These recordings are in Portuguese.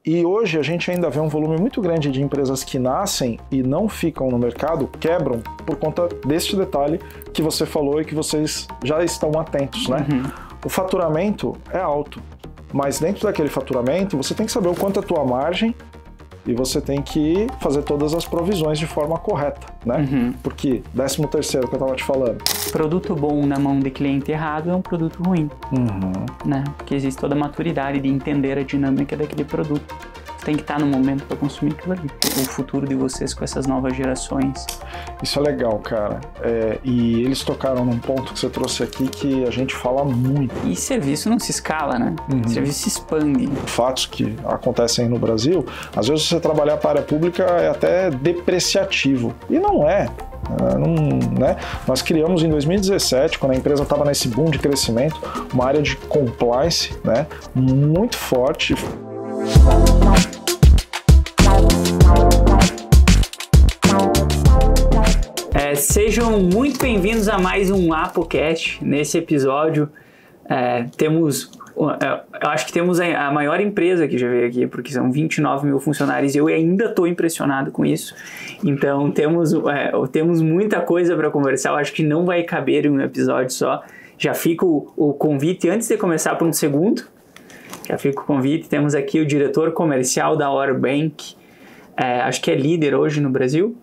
E hoje a gente ainda vê um volume muito grande de empresas que nascem e não ficam no mercado, quebram por conta deste detalhe que você falou e que vocês já estão atentos, né? O faturamento é alto, mas dentro daquele faturamento você tem que saber o quanto é a tua margem e você tem que fazer todas as provisões de forma correta, né? Porque 13º que eu estava te falando. Produto bom na mão de cliente errado é um produto ruim, né? Porque existe toda a maturidade de entender a dinâmica daquele produto. Você tem que estar no momento para consumir aquilo ali. O futuro de vocês com essas novas gerações. Isso é legal, cara. E eles tocaram num ponto que você trouxe aqui que a gente fala muito. E serviço não se escala, né? Serviço se expande. Fatos que acontecem no Brasil, às vezes você trabalhar para a área pública é até depreciativo. E não é. Né? Nós criamos em 2017, quando a empresa estava nesse boom de crescimento, uma área de compliance, né, muito forte. Sejam muito bem-vindos a mais um ApoCast. Nesse episódio, eu acho que temos a maior empresa que já veio aqui, porque são 29 mil funcionários e eu ainda estou impressionado com isso. Então, temos muita coisa para conversar. Eu acho que não vai caber em um episódio só. Já fica o convite, antes de começar por um segundo, já fica o convite. Temos aqui o diretor comercial da Orbank, acho que é líder hoje no Brasil.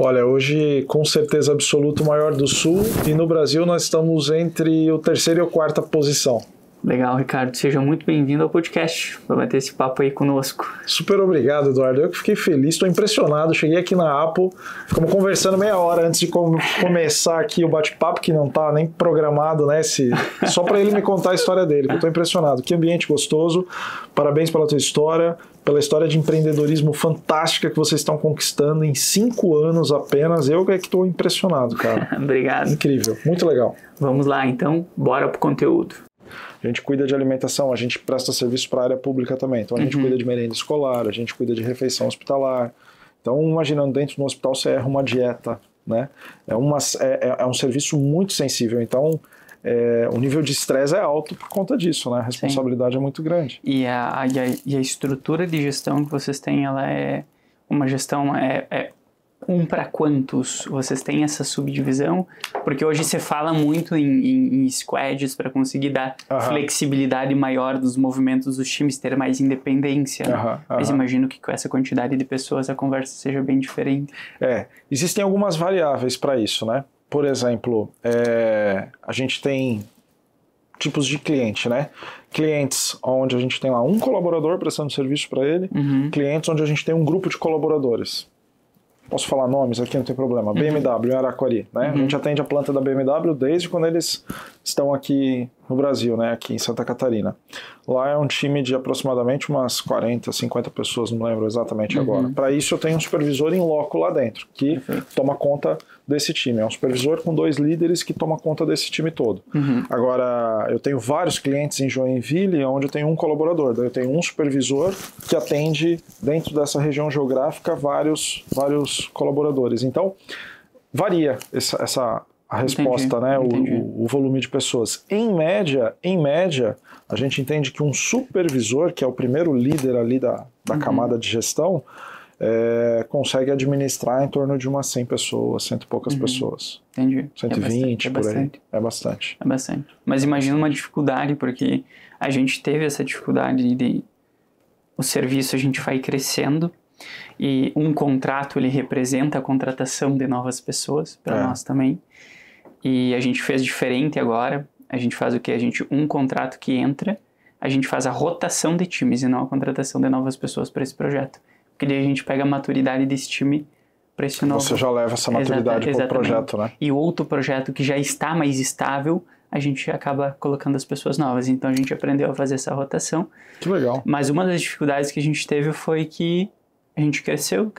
Olha, hoje com certeza absoluta o maior do Sul e no Brasil nós estamos entre o 3ª e a 4ª posição. Legal, Ricardo. Seja muito bem-vindo ao podcast. Vai bater esse papo aí conosco. Super obrigado, Eduardo. Eu que fiquei feliz, estou impressionado. Cheguei aqui na Apo, ficamos conversando meia hora antes de começar aqui o bate-papo, que não está nem programado, né? Só para ele me contar a história dele, que eu estou impressionado. Que ambiente gostoso. Parabéns pela tua história, pela história de empreendedorismo fantástica que vocês estão conquistando em 5 anos apenas. Eu é que estou impressionado, cara. Obrigado. Incrível, muito legal. Vamos lá, então. Bora pro conteúdo. A gente cuida de alimentação, a gente presta serviço para a área pública também. Então a gente cuida de merenda escolar, a gente cuida de refeição hospitalar. Então, imaginando dentro do hospital você erra uma dieta, né? É um serviço muito sensível. Então, o nível de estresse é alto por conta disso, né? A responsabilidade é muito grande. E a estrutura de gestão que vocês têm, ela é uma gestão... para quantos? Vocês têm essa subdivisão? Porque hoje você fala muito em squads para conseguir dar flexibilidade maior dos movimentos dos times, ter mais independência. Mas imagino que com essa quantidade de pessoas a conversa seja bem diferente. Existem algumas variáveis para isso, né? Por exemplo, a gente tem tipos de cliente, né? Clientes onde a gente tem lá um colaborador prestando serviço para ele, clientes onde a gente tem um grupo de colaboradores. Posso falar nomes aqui, não tem problema. BMW em Araquari, né? A gente atende a planta da BMW desde quando eles estão aqui no Brasil, né? Aqui em Santa Catarina. Lá é um time de aproximadamente umas 40, 50 pessoas, não lembro exatamente agora. Para isso eu tenho um supervisor em loco lá dentro, que toma conta desse time. É um supervisor com 2 líderes que toma conta desse time todo. Agora, eu tenho vários clientes em Joinville, onde eu tenho um colaborador. Daí eu tenho um supervisor que atende, dentro dessa região geográfica, vários colaboradores. Então, varia a resposta, né? O volume de pessoas. Em média, a gente entende que um supervisor, que é o primeiro líder ali da camada de gestão, consegue administrar em torno de umas 100 pessoas, 100 e poucas pessoas. Entendi. 120 por aí. É bastante. É bastante. Mas imagina uma dificuldade, porque a gente teve essa dificuldade de... O serviço a gente vai crescendo e um contrato ele representa a contratação de novas pessoas para nós também. E a gente fez diferente agora. A gente faz o quê? Um contrato que entra, a gente faz a rotação de times e não a contratação de novas pessoas para esse projeto. Porque daí a gente pega a maturidade desse time para esse novo... Você já leva essa maturidade para o projeto, né? E outro projeto que já está mais estável, a gente acaba colocando as pessoas novas. Então a gente aprendeu a fazer essa rotação. Que legal. Mas uma das dificuldades que a gente teve foi que a gente cresceu.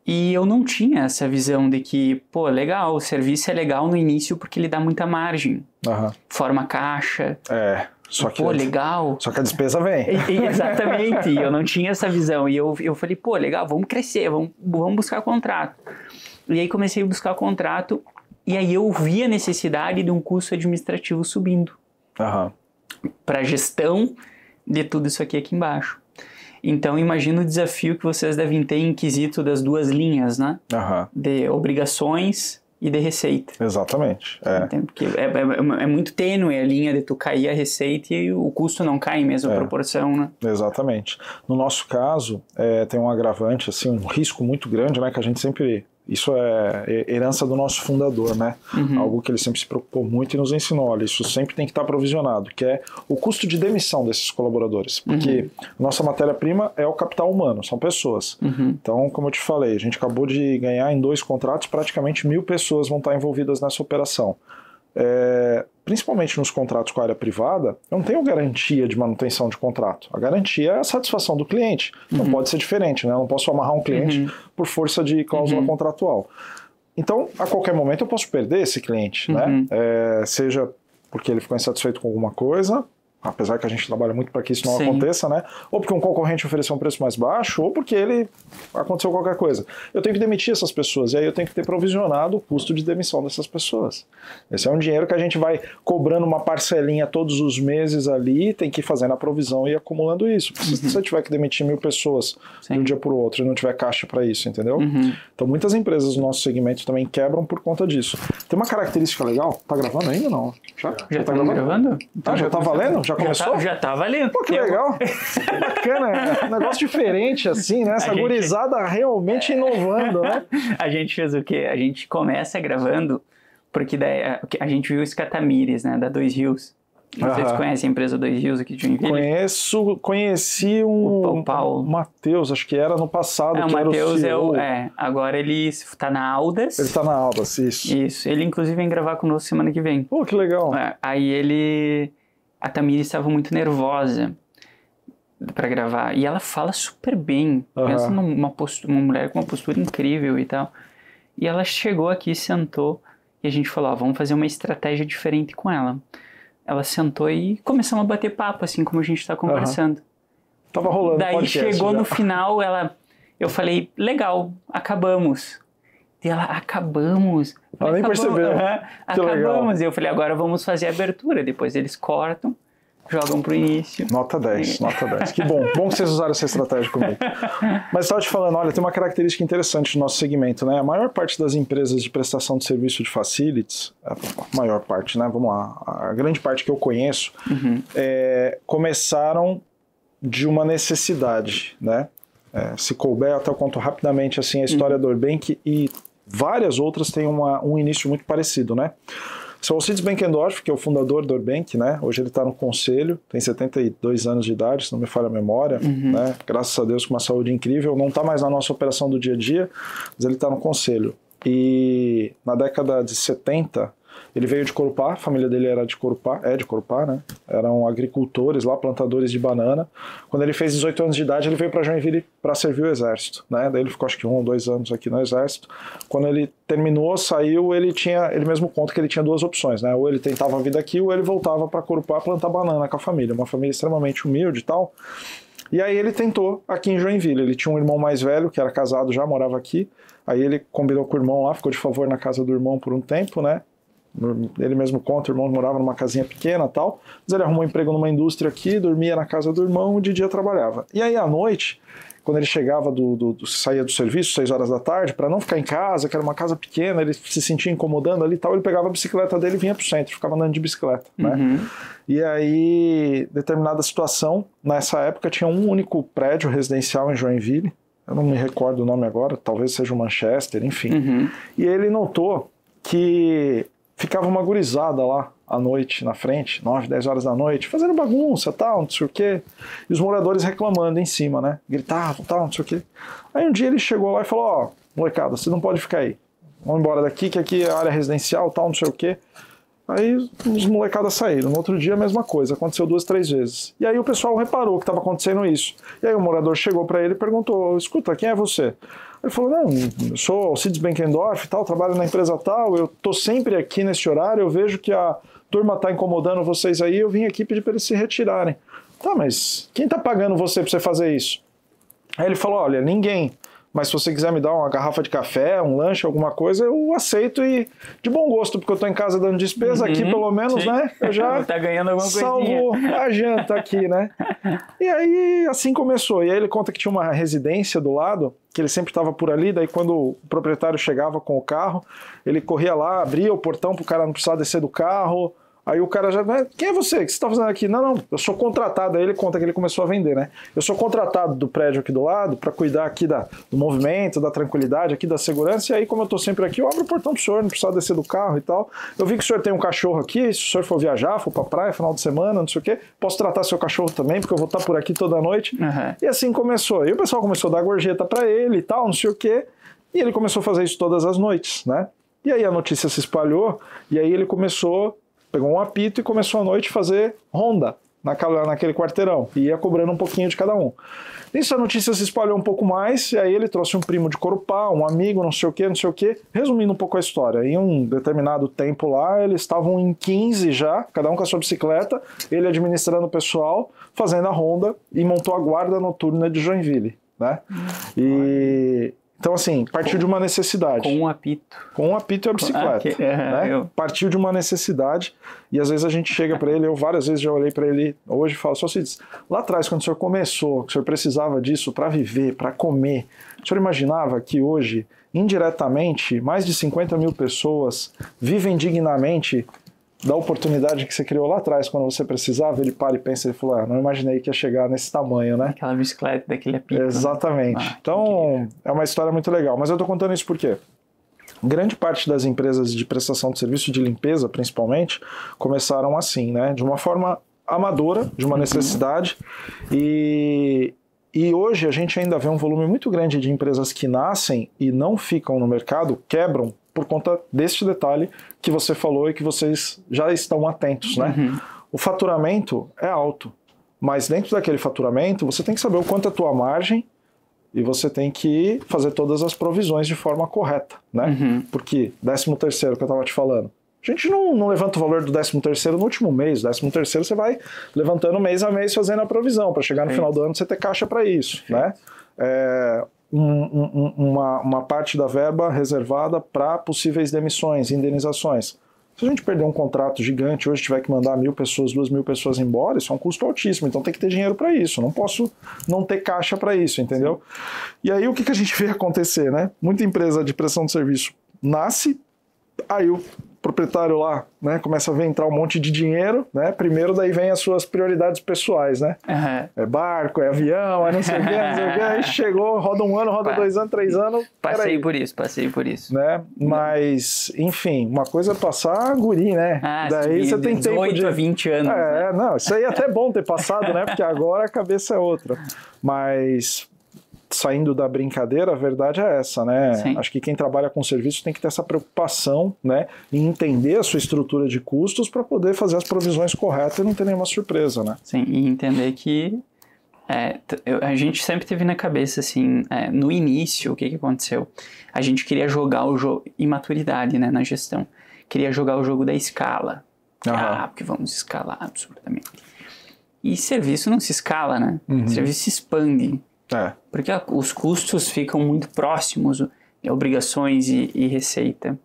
E eu não tinha essa visão de que, legal, o serviço é legal no início porque ele dá muita margem. Forma caixa. Legal. Só que a despesa vem. Exatamente. Eu não tinha essa visão. E eu falei, legal, vamos crescer, vamos buscar contrato. E aí comecei a buscar contrato e aí eu vi a necessidade de um custo administrativo subindo. Para gestão de tudo isso aqui embaixo. Então, imagina o desafio que vocês devem ter em quesito das duas linhas, né? De obrigações e de receita. Exatamente. Porque é muito tênue a linha de tu cair a receita e o custo não cai em mesma proporção, né? Exatamente. No nosso caso, tem um agravante, assim, um risco muito grande, né? Que a gente sempre... Isso é herança do nosso fundador, né? Algo que ele sempre se preocupou muito e nos ensinou. Olha, isso sempre tem que estar provisionado, que é o custo de demissão desses colaboradores. Porque nossa matéria-prima é o capital humano, são pessoas. Então, como eu te falei, a gente acabou de ganhar em 2 contratos, praticamente 1.000 pessoas vão estar envolvidas nessa operação. Principalmente nos contratos com a área privada, eu não tenho garantia de manutenção de contrato. A garantia é a satisfação do cliente. Não pode ser diferente, né? Eu não posso amarrar um cliente por força de cláusula contratual. Então, a qualquer momento eu posso perder esse cliente, né? Seja porque ele ficou insatisfeito com alguma coisa, apesar que a gente trabalha muito para que isso não aconteça, né? Ou porque um concorrente ofereceu um preço mais baixo, ou porque aconteceu qualquer coisa. Eu tenho que demitir essas pessoas, e aí eu tenho que ter provisionado o custo de demissão dessas pessoas. Esse é um dinheiro que a gente vai cobrando uma parcelinha todos os meses ali, tem que ir fazendo a provisão e acumulando isso. Se você tiver que demitir 1.000 pessoas de um dia para o outro e não tiver caixa para isso, entendeu? Então muitas empresas do nosso segmento também quebram por conta disso. Tem uma característica legal, tá gravando ainda ou não? Já tá gravando? Então, já tá valendo? Já começou? Já tá valendo. Pô, que legal. Bacana. Um negócio diferente, assim, né? Essa gurizada realmente inovando, né? A gente fez o quê? A gente começa gravando, porque daí a gente viu o Scatamires, né? Da Dois Rios. Vocês conhecem a empresa Dois Rios aqui de Joinville? Conheci o Paulo. Matheus, acho que era no passado. O Matheus agora ele tá na Aldas. Ele tá na Aldas, isso. Isso. Ele, inclusive, vem gravar conosco semana que vem. Pô, que legal. Aí a Tamires estava muito nervosa para gravar. E ela fala super bem. Pensa numa uma mulher com uma postura incrível e tal. E ela chegou aqui, sentou, e a gente falou, vamos fazer uma estratégia diferente com ela. Ela sentou e começamos a bater papo, assim como a gente está conversando. Tava rolando. Daí chegou no final, eu falei, legal, acabamos. E ela, acabamos. Ela nem percebeu. Acabamos. E eu falei, agora vamos fazer a abertura. Depois eles cortam, jogam pro início. Nota 10, nota 10. Que bom. Bom que vocês usaram essa estratégia comigo. Mas estava te falando, olha, tem uma característica interessante do nosso segmento, né? A maior parte das empresas de prestação de serviço de facilities, a maior parte, né? Vamos lá, a grande parte que eu conheço, começaram de uma necessidade, né? Se couber, até eu conto rapidamente assim, a história do Orbank e várias outras têm um início muito parecido, né? São o Alcides Benkendorf, que é o fundador do Orbank, né? Hoje ele está no conselho, tem 72 anos de idade, se não me falha a memória, né? Graças a Deus com uma saúde incrível, não está mais na nossa operação do dia a dia, mas ele está no conselho. E na década de 70, ele veio de Corupá, a família dele era de Corupá, de Corupá, né? Eram agricultores lá, plantadores de banana. Quando ele fez 18 anos de idade, ele veio para Joinville para servir o exército, né? Daí ele ficou acho que 1 ou 2 anos aqui no exército. Quando ele terminou, saiu, ele mesmo conta que ele tinha 2 opções, né? Ou ele tentava a vida aqui, ou ele voltava para Corupá plantar banana com a família, uma família extremamente humilde e tal. E aí ele tentou aqui em Joinville. Ele tinha um irmão mais velho, que era casado já, morava aqui. Aí ele combinou com o irmão lá, ficou de favor na casa do irmão por um tempo, né? Ele mesmo conta, o irmão morava numa casinha pequena e tal, mas ele arrumou um emprego numa indústria aqui, dormia na casa do irmão e de dia trabalhava. E aí à noite, quando ele chegava saía do serviço, 6 horas da tarde, para não ficar em casa, que era uma casa pequena, ele se sentia incomodando ali e tal, ele pegava a bicicleta dele e vinha pro centro, ficava andando de bicicleta, né? E aí, determinada situação, nessa época tinha um único prédio residencial em Joinville, eu não me recordo o nome agora, talvez seja o Manchester, enfim. E ele notou que ficava uma gurizada lá à noite, na frente, 9, 10 horas da noite, fazendo bagunça, tal, não sei o quê. E os moradores reclamando em cima, né? Gritavam, tal, não sei o quê. Aí um dia ele chegou lá e falou, molecada, você não pode ficar aí. Vamos embora daqui, que aqui é área residencial, tal, não sei o quê. Aí os molecadas saíram. No outro dia a mesma coisa, aconteceu 2, 3 vezes. E aí o pessoal reparou que estava acontecendo isso. E aí o morador chegou para ele e perguntou, escuta, quem é você? Ele falou, não, eu sou Alcides Benkendorf e tal, trabalho na empresa tal, eu tô sempre aqui nesse horário, eu vejo que a turma tá incomodando vocês aí, eu vim aqui pedir para eles se retirarem. Tá, mas quem tá pagando você para você fazer isso? Aí ele falou, olha, ninguém. mas se você quiser me dar uma garrafa de café, um lanche, alguma coisa, eu aceito e de bom gosto, porque eu tô em casa dando despesa aqui, pelo menos, sim. né? Eu já tá ganhando alguma salvo coisinha. a janta aqui, né? E aí, assim começou. E aí ele conta que tinha uma residência do lado, que ele sempre estava por ali, daí quando o proprietário chegava com o carro, ele corria lá, abria o portão pro cara não precisar descer do carro. Aí o cara já, quem é você? O que você está fazendo aqui? Não, eu sou contratado. Aí ele conta que ele começou a vender, né? Eu sou contratado do prédio aqui do lado para cuidar aqui do movimento, da tranquilidade, aqui da segurança. E aí, como eu estou sempre aqui, eu abro o portão pro senhor, não precisa descer do carro e tal. Eu vi que o senhor tem um cachorro aqui, se o senhor for viajar, for pra praia, final de semana, não sei o quê, posso tratar seu cachorro também, porque eu vou estar por aqui toda noite. Uhum. E assim começou. E o pessoal começou a dar gorjeta para ele e tal, não sei o quê. E ele começou a fazer isso todas as noites, né? E aí a notícia se espalhou, e aí ele pegou um apito e começou à noite a fazer ronda naquele quarteirão. E ia cobrando um pouquinho de cada um. Nisso a notícia se espalhou um pouco mais, e aí ele trouxe um primo de Corupá, um amigo, não sei o quê. Resumindo um pouco a história, em um determinado tempo lá, eles estavam em 15 já, cada um com a sua bicicleta, ele administrando o pessoal, fazendo a ronda, e montou a guarda noturna de Joinville, né? Então, assim, partiu de uma necessidade. Com um apito. Com um apito e a bicicleta. Né? Partiu de uma necessidade, e às vezes a gente chega para ele, eu várias vezes já olhei para ele hoje e falo, só se lá atrás, quando o senhor começou, que o senhor precisava disso para viver, para comer, o senhor imaginava que hoje, indiretamente, mais de 50 mil pessoas vivem dignamente da oportunidade que você criou lá atrás, quando você precisava, ele para e pensa, ele falou, não imaginei que ia chegar nesse tamanho, né? Aquela bicicleta, daquele apito. Exatamente. Né? Então, é uma história muito legal. Mas eu tô contando isso por quê? Grande parte das empresas de prestação de serviço de limpeza, principalmente, começaram assim, né? De uma forma amadora, de uma necessidade. E hoje a gente ainda vê um volume muito grande de empresas que nascem e não ficam no mercado, quebram, por conta deste detalhe que você falou e que vocês já estão atentos, né? O faturamento é alto, mas dentro daquele faturamento você tem que saber o quanto é a tua margem e você tem que fazer todas as provisões de forma correta, né? Porque 13º que eu estava te falando, a gente não levanta o valor do 13º no último mês, o 13º você vai levantando mês a mês fazendo a provisão, para chegar no final do ano você ter caixa para isso, né? Uma parte da verba reservada para possíveis demissões, indenizações. Se a gente perder um contrato gigante hoje, tiver que mandar 1.000 pessoas, 2.000 pessoas embora, isso é um custo altíssimo, então tem que ter dinheiro para isso, não posso não ter caixa para isso, entendeu? Sim. E aí o que a gente vê acontecer, né? Muita empresa de prestação de serviço nasce, aí o proprietário lá, né, começa a ver entrar um monte de dinheiro, né, primeiro daí vem as suas prioridades pessoais, né, é barco, é avião, é não sei o que, aí chegou, roda um ano, roda 2 anos, 3 anos, passei por isso. Né, mas, enfim, uma coisa é passar guri, né, daí sim, você tem tempo de 18 a 20 anos. Né? Não, isso aí é até bom ter passado, né, porque agora a cabeça é outra, mas saindo da brincadeira, a verdade é essa, né? Sim. Acho que quem trabalha com serviço tem que ter essa preocupação, né, em entender a sua estrutura de custos para poder fazer as provisões corretas e não ter nenhuma surpresa, né? Sim, e entender que a gente sempre teve na cabeça, assim, no início, o que aconteceu? A gente queria jogar o jogo, imaturidade, né, na gestão. Queria jogar o jogo da escala. Porque vamos escalar absurdamente. E serviço não se escala, né? Serviço se expande. Porque os custos ficam muito próximos, obrigações e receita.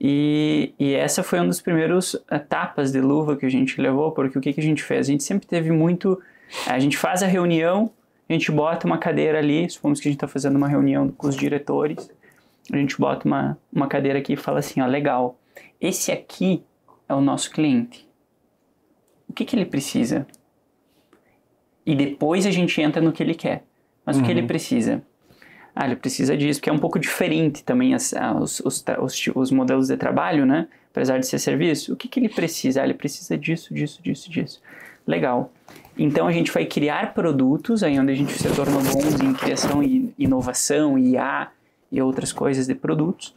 E essa foi uma das primeiras etapas de luva que a gente levou, porque o que a gente fez? A gente sempre teve muito... A gente faz a reunião, a gente bota uma cadeira ali, supomos que a gente está fazendo uma reunião com os diretores, a gente bota uma cadeira aqui e fala assim, legal, esse aqui é o nosso cliente. O que ele precisa? E depois a gente entra no que ele quer. Mas o que ele precisa? Ele precisa disso, porque é um pouco diferente também os modelos de trabalho, né? Apesar de ser serviço. O que ele precisa? Ele precisa disso. Legal. Então a gente vai criar produtos, aí onde a gente se tornou bons em criação e inovação, IA e outras coisas de produtos,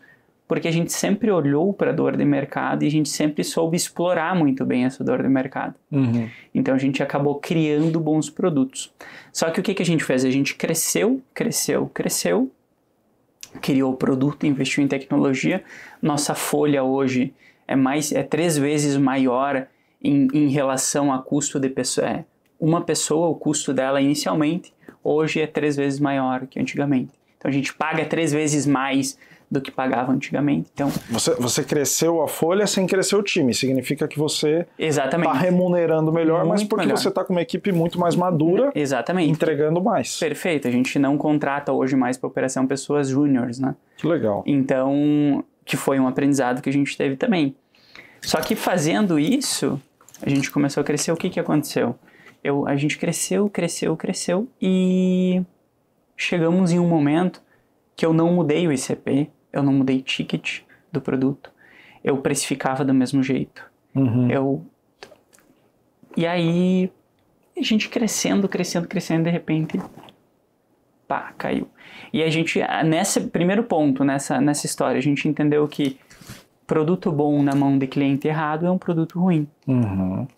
porque a gente sempre olhou para a dor de mercado e a gente sempre soube explorar muito bem essa dor de mercado. Então a gente acabou criando bons produtos. Só que o que a gente fez? A gente cresceu, criou o produto, investiu em tecnologia. Nossa folha hoje é 3 vezes maior em relação a custo de pessoa. Uma pessoa, o custo dela inicialmente, hoje é 3 vezes maior que antigamente. Então a gente paga 3 vezes mais do que pagava antigamente. Então, você cresceu a folha sem crescer o time. Significa que você está remunerando melhor, mas porque você está com uma equipe muito mais madura, entregando mais. Perfeito. A gente não contrata hoje mais para operação pessoas júniores, né? Que legal. Então, que foi um aprendizado que a gente teve também. Só que fazendo isso, a gente começou a crescer. O que aconteceu? A gente cresceu e chegamos em um momento que eu não mudei o ICP, eu não mudei ticket do produto, eu precificava do mesmo jeito. E aí, a gente crescendo, de repente, pá, caiu. E a gente, nesse primeiro ponto, nessa história, a gente entendeu que produto bom na mão de cliente errado é um produto ruim,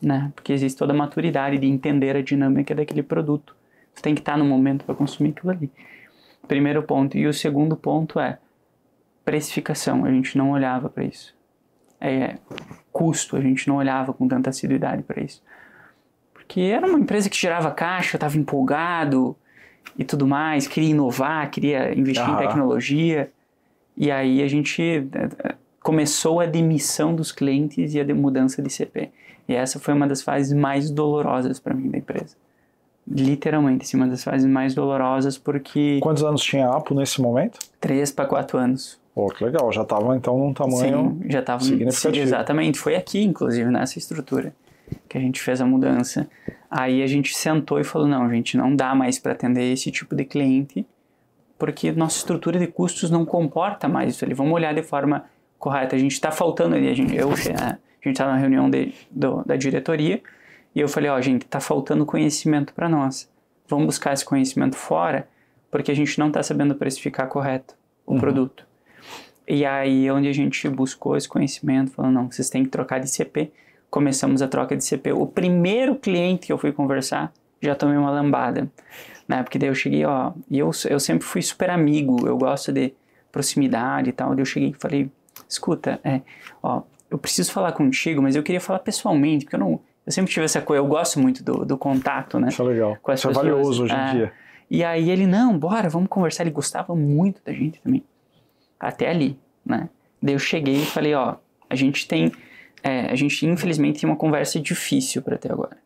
né? Porque existe toda a maturidade de entender a dinâmica daquele produto. Você tem que estar no momento para consumir aquilo ali. Primeiro ponto. E o segundo ponto é precificação. A gente não olhava para isso. Custo. A gente não olhava com tanta assiduidade para isso. Porque era uma empresa que gerava caixa, estava empolgado e tudo mais, queria inovar, queria investir em tecnologia. E aí a gente começou a demissão dos clientes e a mudança de CP. E essa foi uma das fases mais dolorosas para mim da empresa. Literalmente, assim, uma das fases mais dolorosas, porque... Quantos anos tinha a Apo nesse momento? 3 para 4 anos. Pô, que legal. Já estava, então, num tamanho já estava significativo. Exatamente. Foi aqui, inclusive, nessa estrutura, que a gente fez a mudança. Aí a gente sentou e falou, não, gente, não dá mais para atender esse tipo de cliente, porque nossa estrutura de custos não comporta mais isso ali. Vamos olhar de forma correta. A gente está faltando ali. A gente estava na reunião da diretoria, e eu falei, gente, tá faltando conhecimento para nós. Vamos buscar esse conhecimento fora, porque a gente não está sabendo precificar correto o produto. E aí, onde a gente buscou esse conhecimento, falando, não, vocês têm que trocar de CP. Começamos a troca de CP. O primeiro cliente que eu fui conversar, já tomei uma lambada, né? Porque daí eu cheguei, e eu sempre fui super amigo, eu gosto de proximidade e tal. Daí eu cheguei e falei, escuta, eu preciso falar contigo, mas eu queria falar pessoalmente, porque eu sempre tive essa coisa, eu gosto muito do contato, né? Isso é legal. Com as Isso pessoas. É valioso hoje em dia. E aí ele, não, bora, vamos conversar. Ele gostava muito da gente também. Até ali, né? Daí eu cheguei e falei, a gente infelizmente tem uma conversa difícil para ter agora.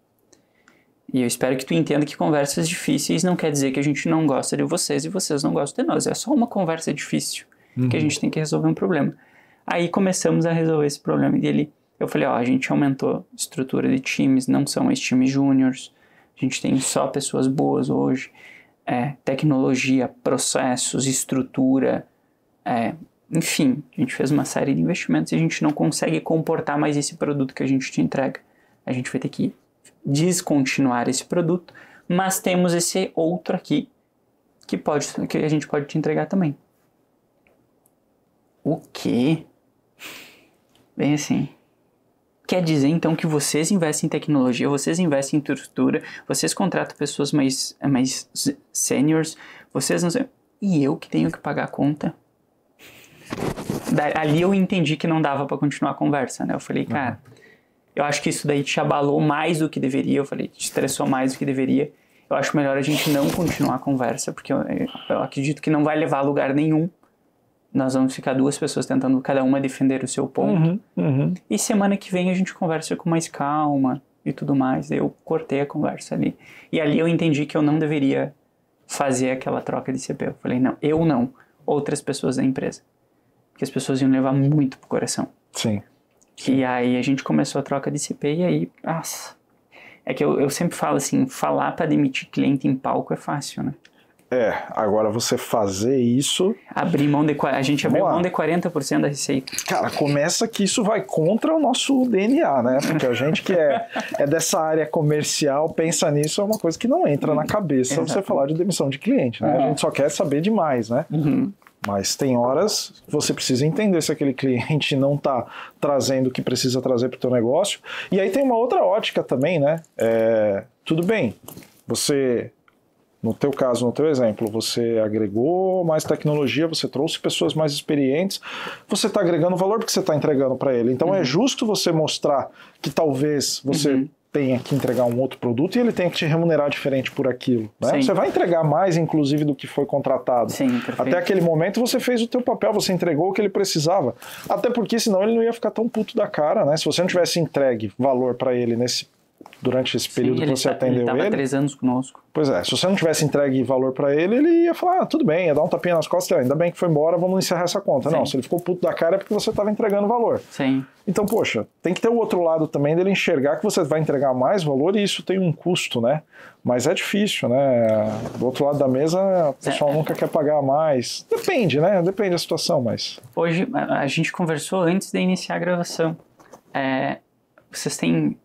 E eu espero que tu entenda que conversas difíceis não quer dizer que a gente não gosta de vocês e vocês não gostam de nós. É só uma conversa difícil, que a gente tem que resolver um problema. Aí começamos a resolver esse problema. E eu falei, a gente aumentou a estrutura de times, não são mais times júniores, a gente tem só pessoas boas hoje, tecnologia, processos, estrutura, enfim, a gente fez uma série de investimentos e a gente não consegue comportar mais esse produto que a gente te entrega. A gente vai ter que descontinuar esse produto, mas temos esse outro aqui que a gente pode te entregar também. O quê? Bem assim... Quer dizer, então, que vocês investem em tecnologia, vocês investem em estrutura, vocês contratam pessoas mais seniors, vocês não sei... E eu que tenho que pagar a conta? Ali eu entendi que não dava para continuar a conversa, né? Eu falei, cara, eu acho que isso daí te abalou mais do que deveria, eu falei, te estressou mais do que deveria. Eu acho melhor a gente não continuar a conversa, porque eu acredito que não vai levar a lugar nenhum. Nós vamos ficar 2 pessoas tentando cada uma defender o seu ponto. E semana que vem a gente conversa com mais calma e tudo mais. Daí eu cortei a conversa ali. E ali eu entendi que eu não deveria fazer aquela troca de CP. Eu falei, não, eu não. Outras pessoas da empresa. Porque as pessoas iam levar muito pro coração. Sim. E aí a gente começou a troca de CP e aí, nossa. É que eu sempre falo assim, falar para demitir cliente em palco é fácil, né? Agora você fazer isso... A gente abriu mão de 40% da receita. Cara, começa que isso vai contra o nosso DNA, né? Porque a gente que é dessa área comercial, pensa nisso, é uma coisa que não entra na cabeça você falar de demissão de cliente, né? A gente só quer saber demais, né? Mas tem horas que você precisa entender se aquele cliente não está trazendo o que precisa trazer para o teu negócio. E aí tem uma outra ótica também, né? Tudo bem, você... No teu caso, no teu exemplo, você agregou mais tecnologia, você trouxe pessoas mais experientes, você está agregando valor porque você está entregando para ele. Então é justo você mostrar que talvez você tenha que entregar um outro produto e ele tenha que te remunerar diferente por aquilo, né? Sim. Você vai entregar mais, inclusive, do que foi contratado. Sim, perfeito. Até aquele momento você fez o teu papel, você entregou o que ele precisava. Até porque senão ele não ia ficar tão puto da cara, né? Se você não tivesse entregue valor para ele durante esse período que você atendeu ele. Ele estava 3 anos conosco. Pois é, se você não tivesse entregue valor para ele, ele ia falar, tudo bem, ia dar um tapinha nas costas, ainda bem que foi embora, vamos encerrar essa conta. Sim. Não, se ele ficou puto da cara é porque você estava entregando valor. Sim. Então, poxa, tem que ter o outro lado também dele enxergar que você vai entregar mais valor e isso tem um custo, né? Mas é difícil, né? Do outro lado da mesa, o pessoal nunca quer pagar mais. Depende, né? Depende da situação, mas... Hoje, a gente conversou antes de iniciar a gravação. Vocês têm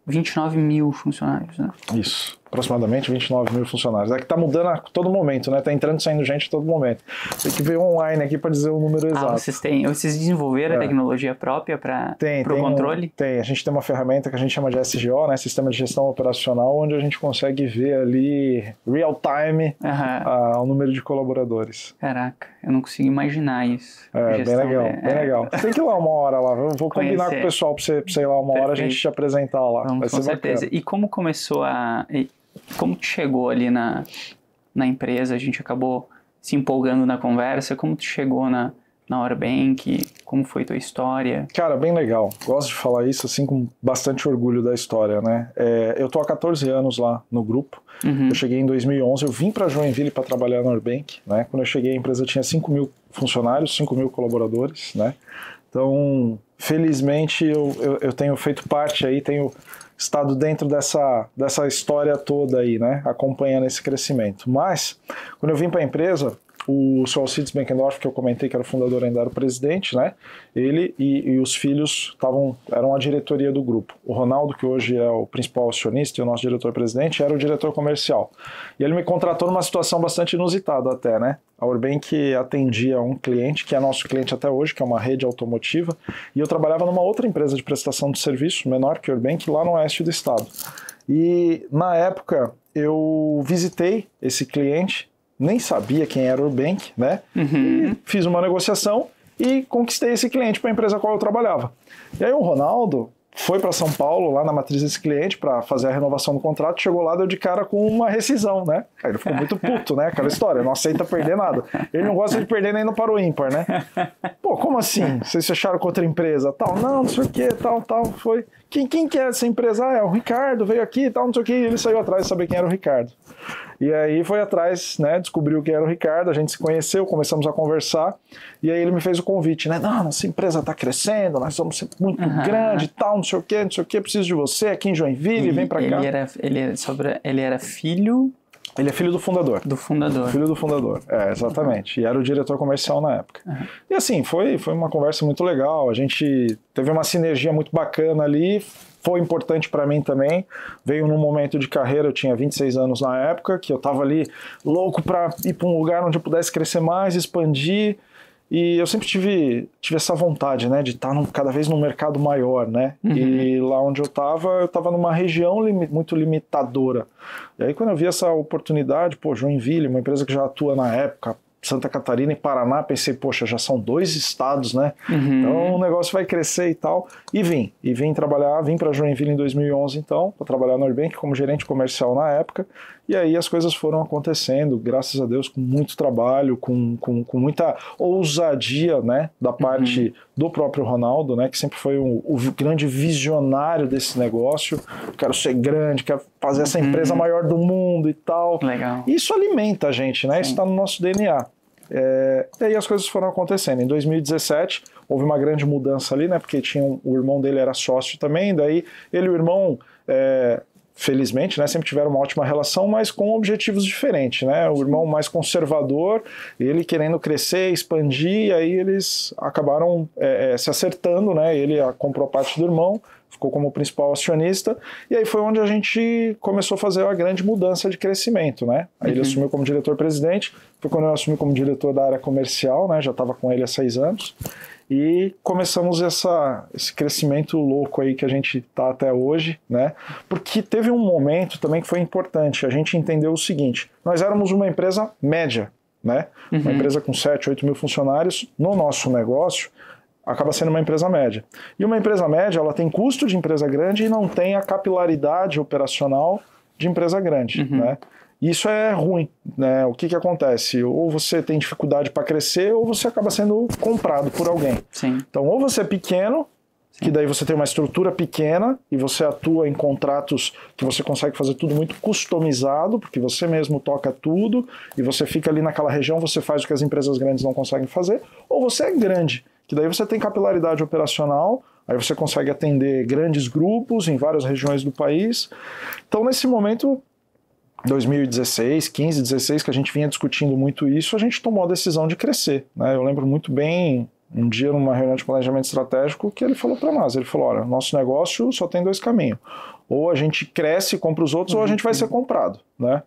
29 mil funcionários, né? Isso, aproximadamente 29 mil funcionários. É que tá mudando a todo momento, né? Tá entrando e saindo gente a todo momento. Tem que ver online aqui para dizer o número exato. Vocês desenvolveram a tecnologia própria para o controle? Tem, a gente tem uma ferramenta que a gente chama de SGO, né? Sistema de Gestão Operacional, onde a gente consegue ver ali, real time, o número de colaboradores. Caraca, eu não consigo imaginar isso. Bem legal, bem legal. Tem que ir lá uma hora lá, eu vou combinar com o pessoal para você ir lá uma hora, a gente te apresentar lá. Vamos, vai ser com certeza. bacana. E como começou como tu chegou ali na empresa? A gente acabou se empolgando na conversa. Como tu chegou na Orbank? Como foi tua história? Cara, bem legal. Gosto de falar isso assim com bastante orgulho da história, né? Eu tô há 14 anos lá no grupo. Eu cheguei em 2011, eu vim para Joinville para trabalhar na Orbank, né? Quando eu cheguei a empresa tinha 5 mil funcionários, 5 mil colaboradores, né? Então, felizmente eu tenho feito parte aí, tenho estado dentro dessa história toda aí, né? Acompanhando esse crescimento. Mas, quando eu vim para a empresa, o Sr. Alcides Benkendorf, que eu comentei que era o fundador, ainda era o presidente, né? Ele e os filhos eram a diretoria do grupo. O Ronaldo, que hoje é o principal acionista e o nosso diretor-presidente, era o diretor comercial. E ele me contratou numa situação bastante inusitada até, né? A Orbank atendia um cliente, que é nosso cliente até hoje, que é uma rede automotiva, e eu trabalhava numa outra empresa de prestação de serviço, menor que a Orbank, lá no oeste do estado. E, na época, eu visitei esse cliente, nem sabia quem era o Orbank, né? E fiz uma negociação e conquistei esse cliente para a empresa a qual eu trabalhava. E aí o Ronaldo foi para São Paulo, lá na matriz desse cliente, para fazer a renovação do contrato, chegou lá, deu de cara com uma rescisão, né? Aí ele ficou muito puto, né? Aquela história, não aceita perder nada. Ele não gosta de perder nem no para o ímpar, né? Pô, como assim? Vocês fecharam com outra empresa? Tal, não sei o que, tal, foi... Quem que é essa empresa? É o Ricardo, veio aqui, tal, não sei o que. E ele saiu atrás de saber quem era o Ricardo. E aí foi atrás, né, descobriu quem era o Ricardo, a gente se conheceu, começamos a conversar, e aí ele me fez o convite, né, não, nossa empresa está crescendo, nós somos muito grande, tal, não sei o que, preciso de você aqui em Joinville, vem pra cá. Ele era filho... Ele é filho do fundador. Do fundador. Filho do fundador, exatamente. E era o diretor comercial na época. E assim, foi uma conversa muito legal, a gente teve uma sinergia muito bacana ali, foi importante para mim também, veio num momento de carreira, eu tinha 26 anos na época, que eu estava ali louco para ir para um lugar onde eu pudesse crescer mais, expandir, e eu sempre tive essa vontade, né, de estar cada vez num mercado maior, né, e lá onde eu estava numa região muito limitadora. E aí quando eu vi essa oportunidade, Joinville, uma empresa que já atua na época, Santa Catarina e Paraná, pensei, poxa, já são 2 estados, né? Então o negócio vai crescer e tal. E vim para Joinville em 2011, então, para trabalhar na Orbank como gerente comercial na época. E aí as coisas foram acontecendo, graças a Deus, com muito trabalho, com muita ousadia, né, da parte do próprio Ronaldo, né, que sempre foi o grande visionário desse negócio. Quero ser grande, quero fazer essa empresa maior do mundo e tal. Legal. Isso alimenta a gente, né? Sim. Isso está no nosso DNA. E aí as coisas foram acontecendo. Em 2017, houve uma grande mudança ali, né? Porque o irmão dele era sócio também, daí ele e o irmão... felizmente, né, sempre tiveram uma ótima relação, mas com objetivos diferentes, né? O irmão mais conservador, ele querendo crescer, expandir, e aí eles acabaram se acertando, né? Ele comprou parte do irmão, ficou como principal acionista, e aí foi onde a gente começou a fazer a grande mudança de crescimento, né? Aí ele assumiu como diretor-presidente, foi quando eu assumi como diretor da área comercial, né? Já estava com ele há 6 anos, e começamos esse crescimento louco aí que a gente está até hoje, né? Porque teve um momento também que foi importante, a gente entendeu o seguinte, nós éramos uma empresa média, né? Uma empresa com 7, 8 mil funcionários, no nosso negócio, acaba sendo uma empresa média. E uma empresa média, ela tem custo de empresa grande e não tem a capilaridade operacional de empresa grande, né? Isso é ruim, né? O que acontece? Ou você tem dificuldade para crescer, ou você acaba sendo comprado por alguém. Sim. Então, ou você é pequeno, que daí você tem uma estrutura pequena e você atua em contratos que você consegue fazer tudo muito customizado, porque você mesmo toca tudo e você fica ali naquela região, você faz o que as empresas grandes não conseguem fazer, ou você é grande, que daí você tem capilaridade operacional, aí você consegue atender grandes grupos em várias regiões do país. Então, nesse momento, 2016, 15, 16, que a gente vinha discutindo muito isso, a gente tomou a decisão de crescer, né? Eu lembro muito bem, um dia numa reunião de planejamento estratégico, que ele falou para nós, ele falou, olha, nosso negócio só tem 2 caminhos, ou a gente cresce e compra os outros, ou a gente vai ser comprado, né?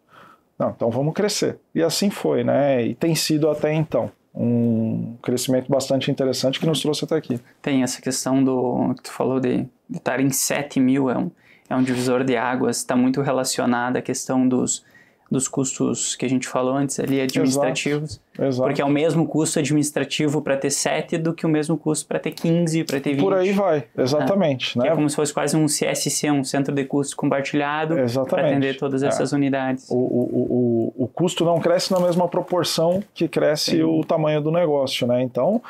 Não, então vamos crescer. E assim foi, né? E tem sido até então um crescimento bastante interessante que nos trouxe até aqui. Tem essa questão do que tu falou de estar em 7 mil, é um divisor de águas, está muito relacionada à questão dos custos que a gente falou antes ali, administrativos. Exato. Porque é o mesmo custo administrativo para ter 7 do que o mesmo custo para ter 15, para ter 20. Por aí vai, exatamente. Né? Né? Que é como se fosse quase um CSC, um Centro de Custos Compartilhado, para atender todas essas unidades. O custo não cresce na mesma proporção que cresce o tamanho do negócio, né? Então,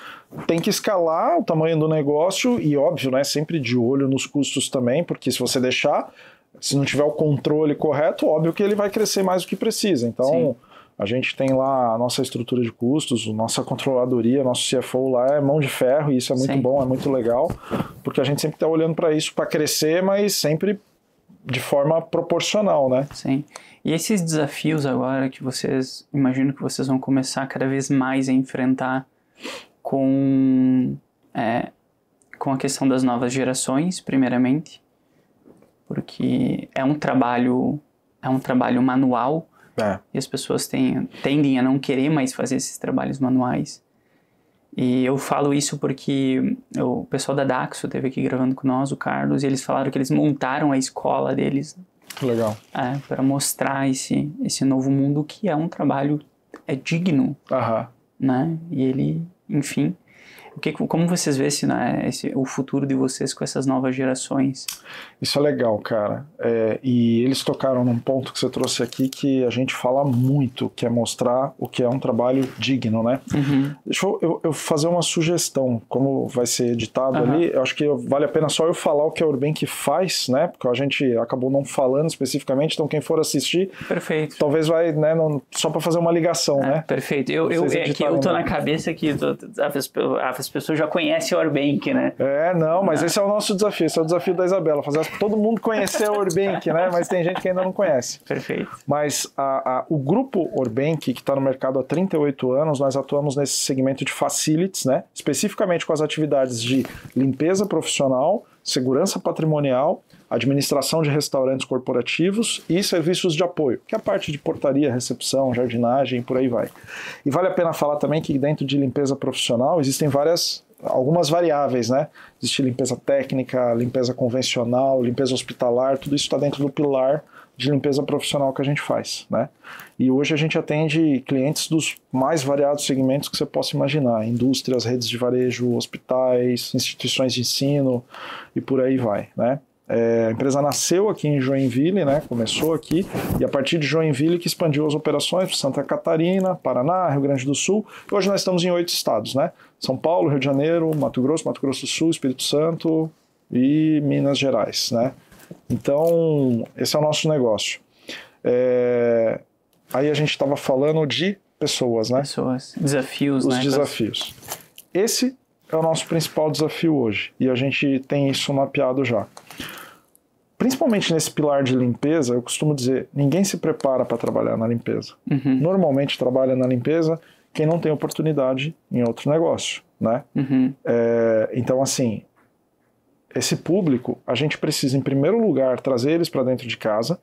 tem que escalar o tamanho do negócio e, óbvio, né, sempre de olho nos custos também, porque se você deixar, se não tiver o controle correto, óbvio que ele vai crescer mais do que precisa. Então, a gente tem lá a nossa estrutura de custos, nossa controladoria, nosso CFO lá é mão de ferro, e isso é muito bom, é muito legal, porque a gente sempre está olhando para isso, para crescer, mas sempre de forma proporcional, né? Sim. E esses desafios agora que vocês, imagino que vocês vão começar cada vez mais a enfrentar com a questão das novas gerações, primeiramente, porque é um trabalho manual, e as pessoas tendem a não querer mais fazer esses trabalhos manuais. E eu falo isso porque o pessoal da Daxo esteve aqui gravando com nós, o Carlos, e eles falaram que eles montaram a escola deles. Legal. Para mostrar esse novo mundo que é um trabalho digno, né? E ele, enfim... Como vocês veem o futuro de vocês com essas novas gerações? Isso é legal, cara. E eles tocaram num ponto que você trouxe aqui que a gente fala muito, que é mostrar o que é um trabalho digno, né? Deixa eu fazer uma sugestão, como vai ser editado ali, eu acho que vale a pena só eu falar o que a Urbank faz, né? Porque a gente acabou não falando especificamente, então quem for assistir, perfeito, talvez vai, né, só para fazer uma ligação, né? Perfeito. Eu tô na cabeça que as pessoas já conhecem a Urbank, né? Mas esse é o nosso desafio, esse é o desafio da Isabela, fazer todo mundo conhecer a Urbank, né? Mas tem gente que ainda não conhece. Perfeito. Mas o grupo Urbank, que está no mercado há 38 anos, nós atuamos nesse segmento de facilities, né? Especificamente com as atividades de limpeza profissional, segurança patrimonial, administração de restaurantes corporativos e serviços de apoio, que é a parte de portaria, recepção, jardinagem, por aí vai. E vale a pena falar também que dentro de limpeza profissional existem algumas variáveis, né? Existe limpeza técnica, limpeza convencional, limpeza hospitalar, tudo isso está dentro do pilar de limpeza profissional que a gente faz, né? E hoje a gente atende clientes dos mais variados segmentos que você possa imaginar, indústrias, redes de varejo, hospitais, instituições de ensino e por aí vai, né? A empresa nasceu aqui em Joinville, né? Começou aqui, e a partir de Joinville que expandiu as operações para Santa Catarina, Paraná, Rio Grande do Sul, e hoje nós estamos em 8 estados, né? São Paulo, Rio de Janeiro, Mato Grosso do Sul, Espírito Santo e Minas Gerais, né? Então, esse é o nosso negócio. Aí a gente estava falando de pessoas, né? Pessoas, desafios, Os né? desafios. Esse é o nosso principal desafio hoje, e a gente tem isso mapeado já. Principalmente nesse pilar de limpeza, eu costumo dizer, ninguém se prepara para trabalhar na limpeza. Normalmente trabalha na limpeza quem não tem oportunidade em outro negócio, né? Então, assim, esse público, a gente precisa, em primeiro lugar, trazer eles para dentro de casa,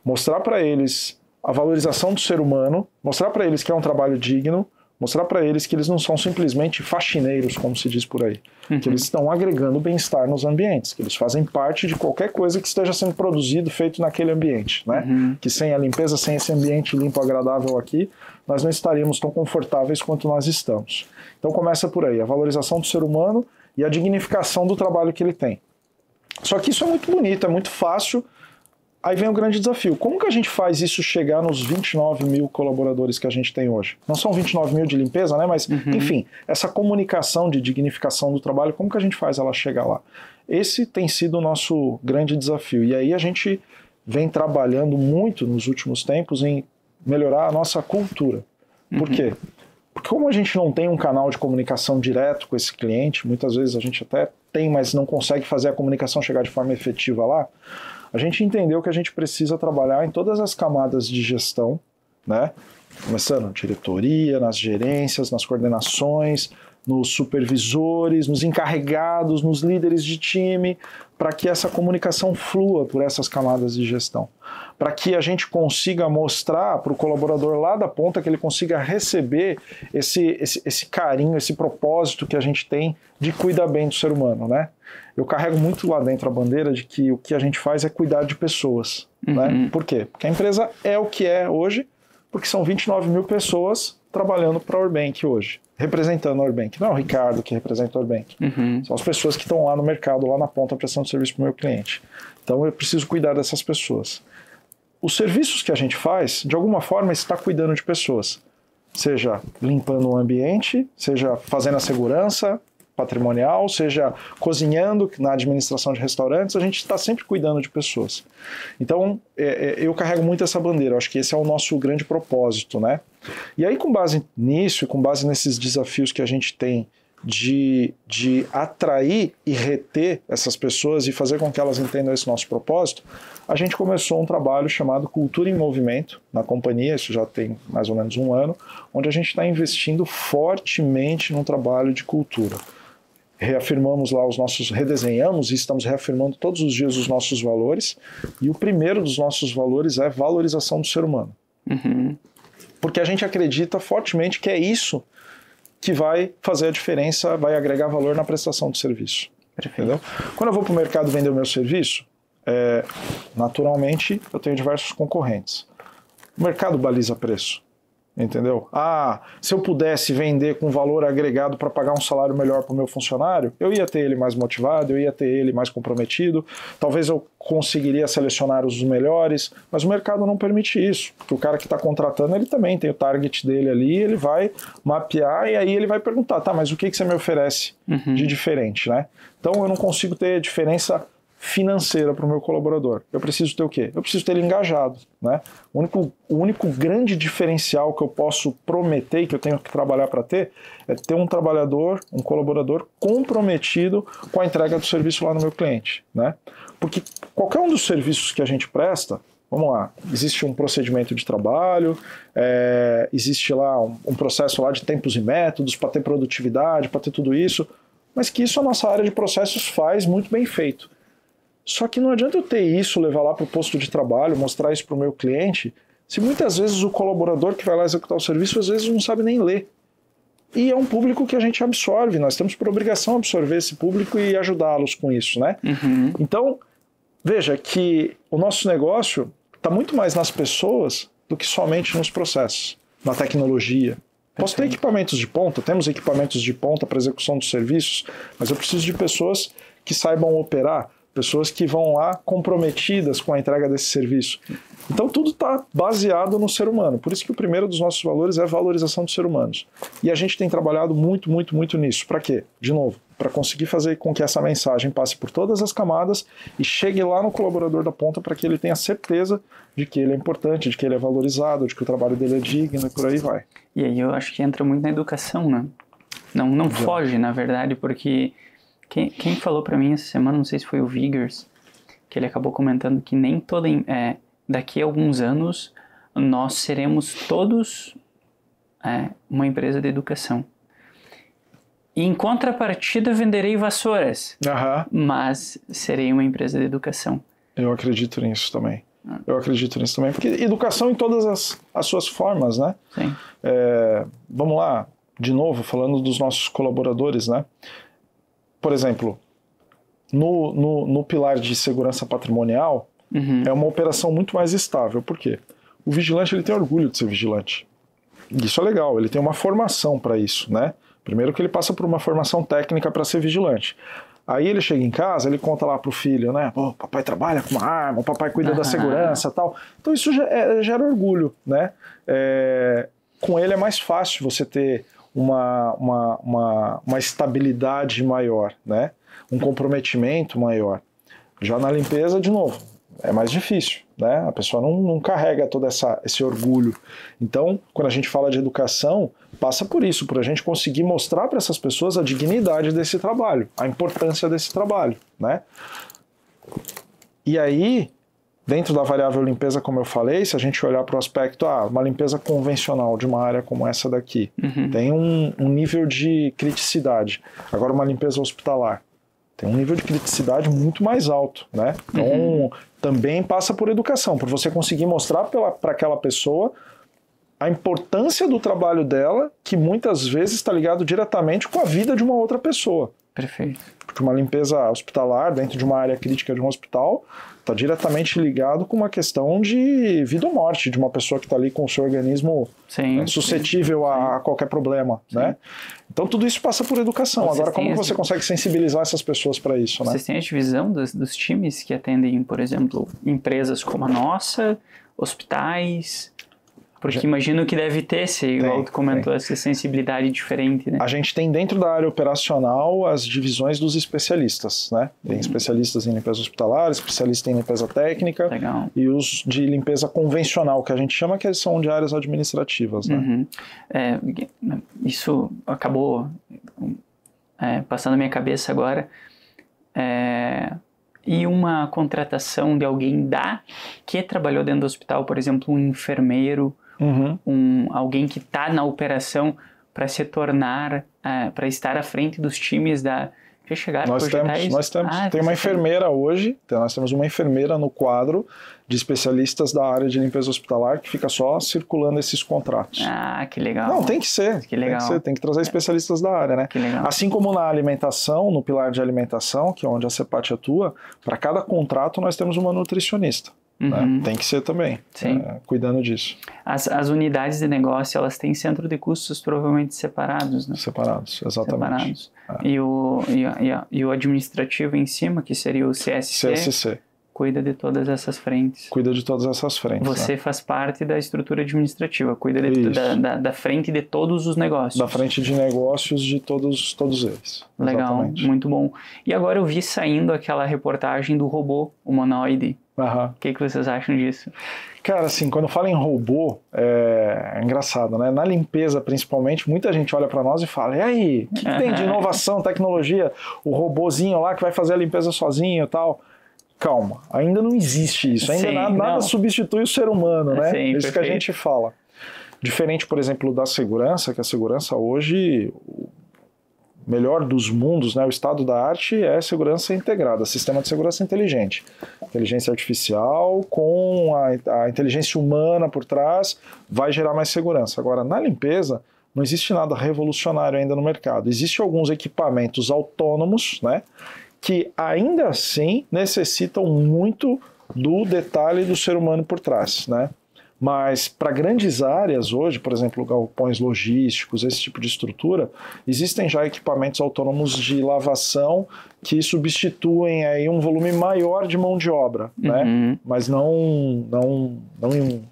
mostrar para eles a valorização do ser humano, mostrar para eles que é um trabalho digno, mostrar para eles que eles não são simplesmente faxineiros, como se diz por aí, que eles estão agregando bem-estar nos ambientes, que eles fazem parte de qualquer coisa que esteja sendo produzido, feito naquele ambiente, né? Que sem a limpeza, sem esse ambiente limpo, agradável aqui, nós não estaríamos tão confortáveis quanto nós estamos. Então começa por aí, a valorização do ser humano e a dignificação do trabalho que ele tem. Só que isso é muito bonito, é muito fácil. Aí vem o grande desafio. Como que a gente faz isso chegar nos 29 mil colaboradores que a gente tem hoje? Não são 29 mil de limpeza, né? Mas, enfim, essa comunicação de dignificação do trabalho, como que a gente faz ela chegar lá? Esse tem sido o nosso grande desafio. E aí a gente vem trabalhando muito nos últimos tempos em melhorar a nossa cultura. Por quê? Porque como a gente não tem um canal de comunicação direto com esse cliente, muitas vezes a gente até tem, mas não consegue fazer a comunicação chegar de forma efetiva lá, a gente entendeu que a gente precisa trabalhar em todas as camadas de gestão, né? Começando diretoria, nas gerências, nas coordenações, nos supervisores, nos encarregados, nos líderes de time, para que essa comunicação flua por essas camadas de gestão. Para que a gente consiga mostrar para o colaborador lá da ponta que ele consiga receber esse carinho, esse propósito que a gente tem de cuidar bem do ser humano, né? Eu carrego muito lá dentro a bandeira de que o que a gente faz é cuidar de pessoas, né? Por quê? Porque a empresa é o que é hoje, porque são 29 mil pessoas trabalhando para a Orbank hoje, representando a Orbank. Não é o Ricardo que representa a Orbank. São as pessoas que estão lá no mercado, lá na ponta, prestando serviço para o meu cliente. Então eu preciso cuidar dessas pessoas. Os serviços que a gente faz, de alguma forma, está cuidando de pessoas. Seja limpando o ambiente, seja fazendo a segurança patrimonial, seja cozinhando na administração de restaurantes, a gente está sempre cuidando de pessoas. Então, eu carrego muito essa bandeira, eu acho que esse é o nosso grande propósito, né? E aí, com base nisso, e com base nesses desafios que a gente tem de atrair e reter essas pessoas e fazer com que elas entendam esse nosso propósito, a gente começou um trabalho chamado Cultura em Movimento na companhia, isso já tem mais ou menos um ano, onde a gente está investindo fortemente no trabalho de cultura. Reafirmamos lá redesenhamos e estamos reafirmando todos os dias os nossos valores, e o primeiro dos nossos valores é valorização do ser humano. Porque a gente acredita fortemente que é isso que vai fazer a diferença, vai agregar valor na prestação do serviço. Entendeu? Quando eu vou para o mercado vender o meu serviço, naturalmente eu tenho diversos concorrentes. O mercado baliza preço. Entendeu? Se eu pudesse vender com valor agregado para pagar um salário melhor para o meu funcionário, eu ia ter ele mais motivado, eu ia ter ele mais comprometido, talvez eu conseguiria selecionar os melhores, mas o mercado não permite isso, porque o cara que está contratando, ele também tem o target dele ali, ele vai mapear e aí ele vai perguntar, tá, mas o que você me oferece de diferente, né? Então eu não consigo ter diferença financeira para o meu colaborador. Eu preciso ter o quê? Eu preciso ter ele engajado, né? O único grande diferencial que eu posso prometer e que eu tenho que trabalhar para ter é ter um trabalhador, um colaborador comprometido com a entrega do serviço lá no meu cliente, né? Porque qualquer um dos serviços que a gente presta, vamos lá, existe um procedimento de trabalho, existe lá um processo lá de tempos e métodos para ter produtividade, para ter tudo isso, mas que isso a nossa área de processos faz muito bem feito. Só que não adianta eu ter isso, levar lá para o posto de trabalho, mostrar isso para o meu cliente, se muitas vezes o colaborador que vai lá executar o serviço, às vezes não sabe nem ler. E é um público que a gente absorve, nós temos por obrigação absorver esse público e ajudá-los com isso, né? Então, veja que o nosso negócio está muito mais nas pessoas do que somente nos processos, na tecnologia. Posso ter equipamentos de ponta, temos equipamentos de ponta para execução dos serviços, mas eu preciso de pessoas que saibam operar, pessoas que vão lá comprometidas com a entrega desse serviço. Então tudo está baseado no ser humano. Por isso que o primeiro dos nossos valores é a valorização dos seres humanos. E a gente tem trabalhado muito, muito, muito nisso. Para quê? De novo, para conseguir fazer com que essa mensagem passe por todas as camadas e chegue lá no colaborador da ponta para que ele tenha certeza de que ele é importante, de que ele é valorizado, de que o trabalho dele é digno e por aí vai. E aí eu acho que entra muito na educação, né? Não foge, na verdade, porque quem falou para mim essa semana, não sei se foi o Vigers, que ele acabou comentando que nem daqui a alguns anos nós seremos todos uma empresa de educação. E em contrapartida venderei vassouras, mas serei uma empresa de educação. Eu acredito nisso também. Porque educação em todas as suas formas, né? Sim. Vamos lá, de novo, falando dos nossos colaboradores, né? Por exemplo, no pilar de segurança patrimonial, é uma operação muito mais estável. Por quê? O vigilante ele tem orgulho de ser vigilante. Isso é legal, ele tem uma formação para isso, né? Primeiro que ele passa por uma formação técnica para ser vigilante. Aí ele chega em casa, ele conta lá pro filho, né? Pô, papai trabalha com uma arma, o papai cuida da segurança e tal. Então isso gera orgulho, né? Com ele é mais fácil você ter uma estabilidade maior, né? Um comprometimento maior. Já na limpeza, de novo, é mais difícil, né? A pessoa não carrega todo esse orgulho. Então, quando a gente fala de educação, passa por isso, por a gente conseguir mostrar para essas pessoas a dignidade desse trabalho, a importância desse trabalho, né? E aí, dentro da variável limpeza, como eu falei, se a gente olhar para o aspecto, uma limpeza convencional de uma área como essa daqui, tem um nível de criticidade. Agora, uma limpeza hospitalar tem um nível de criticidade muito mais alto, né? Então, também passa por educação, por você conseguir mostrar para aquela pessoa a importância do trabalho dela, que muitas vezes está ligado diretamente com a vida de uma outra pessoa. Perfeito. Porque uma limpeza hospitalar, dentro de uma área crítica de um hospital, está diretamente ligado com uma questão de vida ou morte, de uma pessoa que está ali com o seu organismo suscetível a qualquer problema, né? Então tudo isso passa por educação. Vocês Agora, como você consegue sensibilizar essas pessoas para isso, né? Vocês têm a divisão dos times que atendem, por exemplo, empresas como a nossa, hospitais... Porque imagino que deve ter, igual tu comentou, essa sensibilidade diferente, né? A gente tem dentro da área operacional as divisões dos especialistas, né? Tem especialistas em limpeza hospitalar, especialistas em limpeza técnica. Legal. E os de limpeza convencional, que a gente chama, que são de áreas administrativas, né? Isso acabou passando na minha cabeça agora. E uma contratação de alguém que trabalhou dentro do hospital, por exemplo, um enfermeiro, alguém que está na operação para se tornar, para estar à frente dos times da... Já chegaram a projetar isso? Nós temos. Tem uma enfermeira hoje, nós temos uma enfermeira no quadro de especialistas da área de limpeza hospitalar que fica só circulando esses contratos. Ah, que legal. Não, tem que ser. Que legal. Tem que trazer especialistas da área, né? Que legal. Assim como na alimentação, no pilar de alimentação, que é onde a CEPAT atua, para cada contrato nós temos uma nutricionista. Né? Tem que ser também, cuidando disso. As unidades de negócio, elas têm centro de custos provavelmente separados, né? Separados, exatamente. Separados. E o administrativo em cima, que seria o CSC, cuida de todas essas frentes. Cuida de todas essas frentes. Você faz parte da estrutura administrativa, cuida da frente de todos os negócios. Da frente de negócios de todos eles. Legal, exatamente. Muito bom. E agora eu vi saindo aquela reportagem do robô humanoide. O que vocês acham disso? Cara, assim, quando fala em robô, é engraçado, né? Na limpeza, principalmente, muita gente olha para nós e fala, e aí, o que tem de inovação, tecnologia? O robozinho lá que vai fazer a limpeza sozinho e tal. Calma, ainda não existe isso. Ainda nada substitui o ser humano, né? Sim, isso que a gente fala. Diferente, por exemplo, da segurança, que a segurança hoje... melhor dos mundos, né, o estado da arte é segurança integrada, sistema de segurança inteligente. Inteligência artificial com a inteligência humana por trás vai gerar mais segurança. Agora, na limpeza, não existe nada revolucionário ainda no mercado. Existem alguns equipamentos autônomos, né, que ainda assim necessitam muito do detalhe do ser humano por trás, né? Mas para grandes áreas hoje, por exemplo, galpões logísticos, esse tipo de estrutura, existem já equipamentos autônomos de lavação que substituem aí um volume maior de mão de obra, né? Mas não,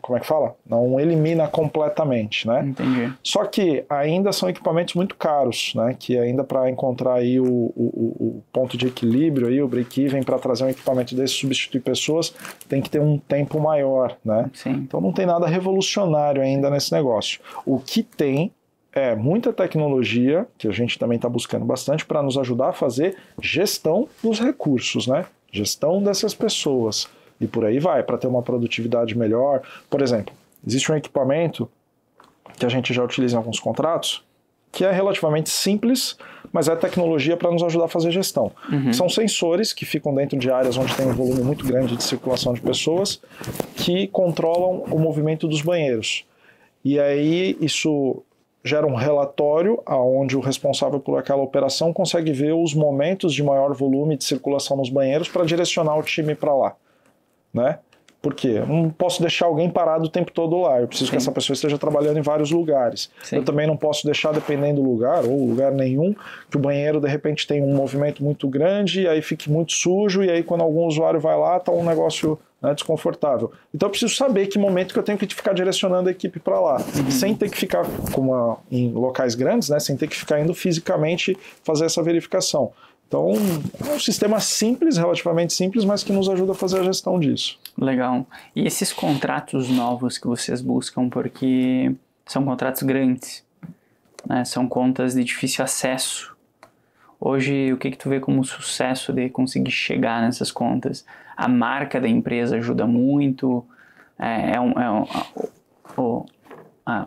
como é que fala? Não elimina completamente, né? Entendi. Só que ainda são equipamentos muito caros, né? Que ainda para encontrar aí o ponto de equilíbrio, aí, o break-even para trazer um equipamento desse substituir pessoas, tem que ter um tempo maior, né? Sim. Então não tem nada revolucionário ainda nesse negócio. O que tem é muita tecnologia, que a gente também está buscando bastante, para nos ajudar a fazer gestão dos recursos, né? Gestão dessas pessoas. E por aí vai, para ter uma produtividade melhor. Por exemplo, existe um equipamento que a gente já utiliza em alguns contratos, que é relativamente simples, mas é tecnologia para nos ajudar a fazer gestão. São sensores que ficam dentro de áreas onde tem um volume muito grande de circulação de pessoas, que controlam o movimento dos banheiros. E aí isso gera um relatório onde o responsável por aquela operação consegue ver os momentos de maior volume de circulação nos banheiros para direcionar o time para lá, né? Por quê? Eu não posso deixar alguém parado o tempo todo lá. Eu preciso que essa pessoa esteja trabalhando em vários lugares. Eu também não posso deixar, dependendo do lugar, ou lugar nenhum, que o banheiro, de repente, tem um movimento muito grande, e aí fique muito sujo, e aí quando algum usuário vai lá, tá um negócio, né, desconfortável. Então eu preciso saber que momento que eu tenho que ficar direcionando a equipe para lá, sem ter que ficar em locais grandes, né, sem ter que ficar indo fisicamente fazer essa verificação. Então, é um sistema simples, relativamente simples, mas que nos ajuda a fazer a gestão disso. Legal. E esses contratos novos que vocês buscam, porque são contratos grandes, né? São contas de difícil acesso. Hoje, o que tu vê como sucesso de conseguir chegar nessas contas? A marca da empresa ajuda muito,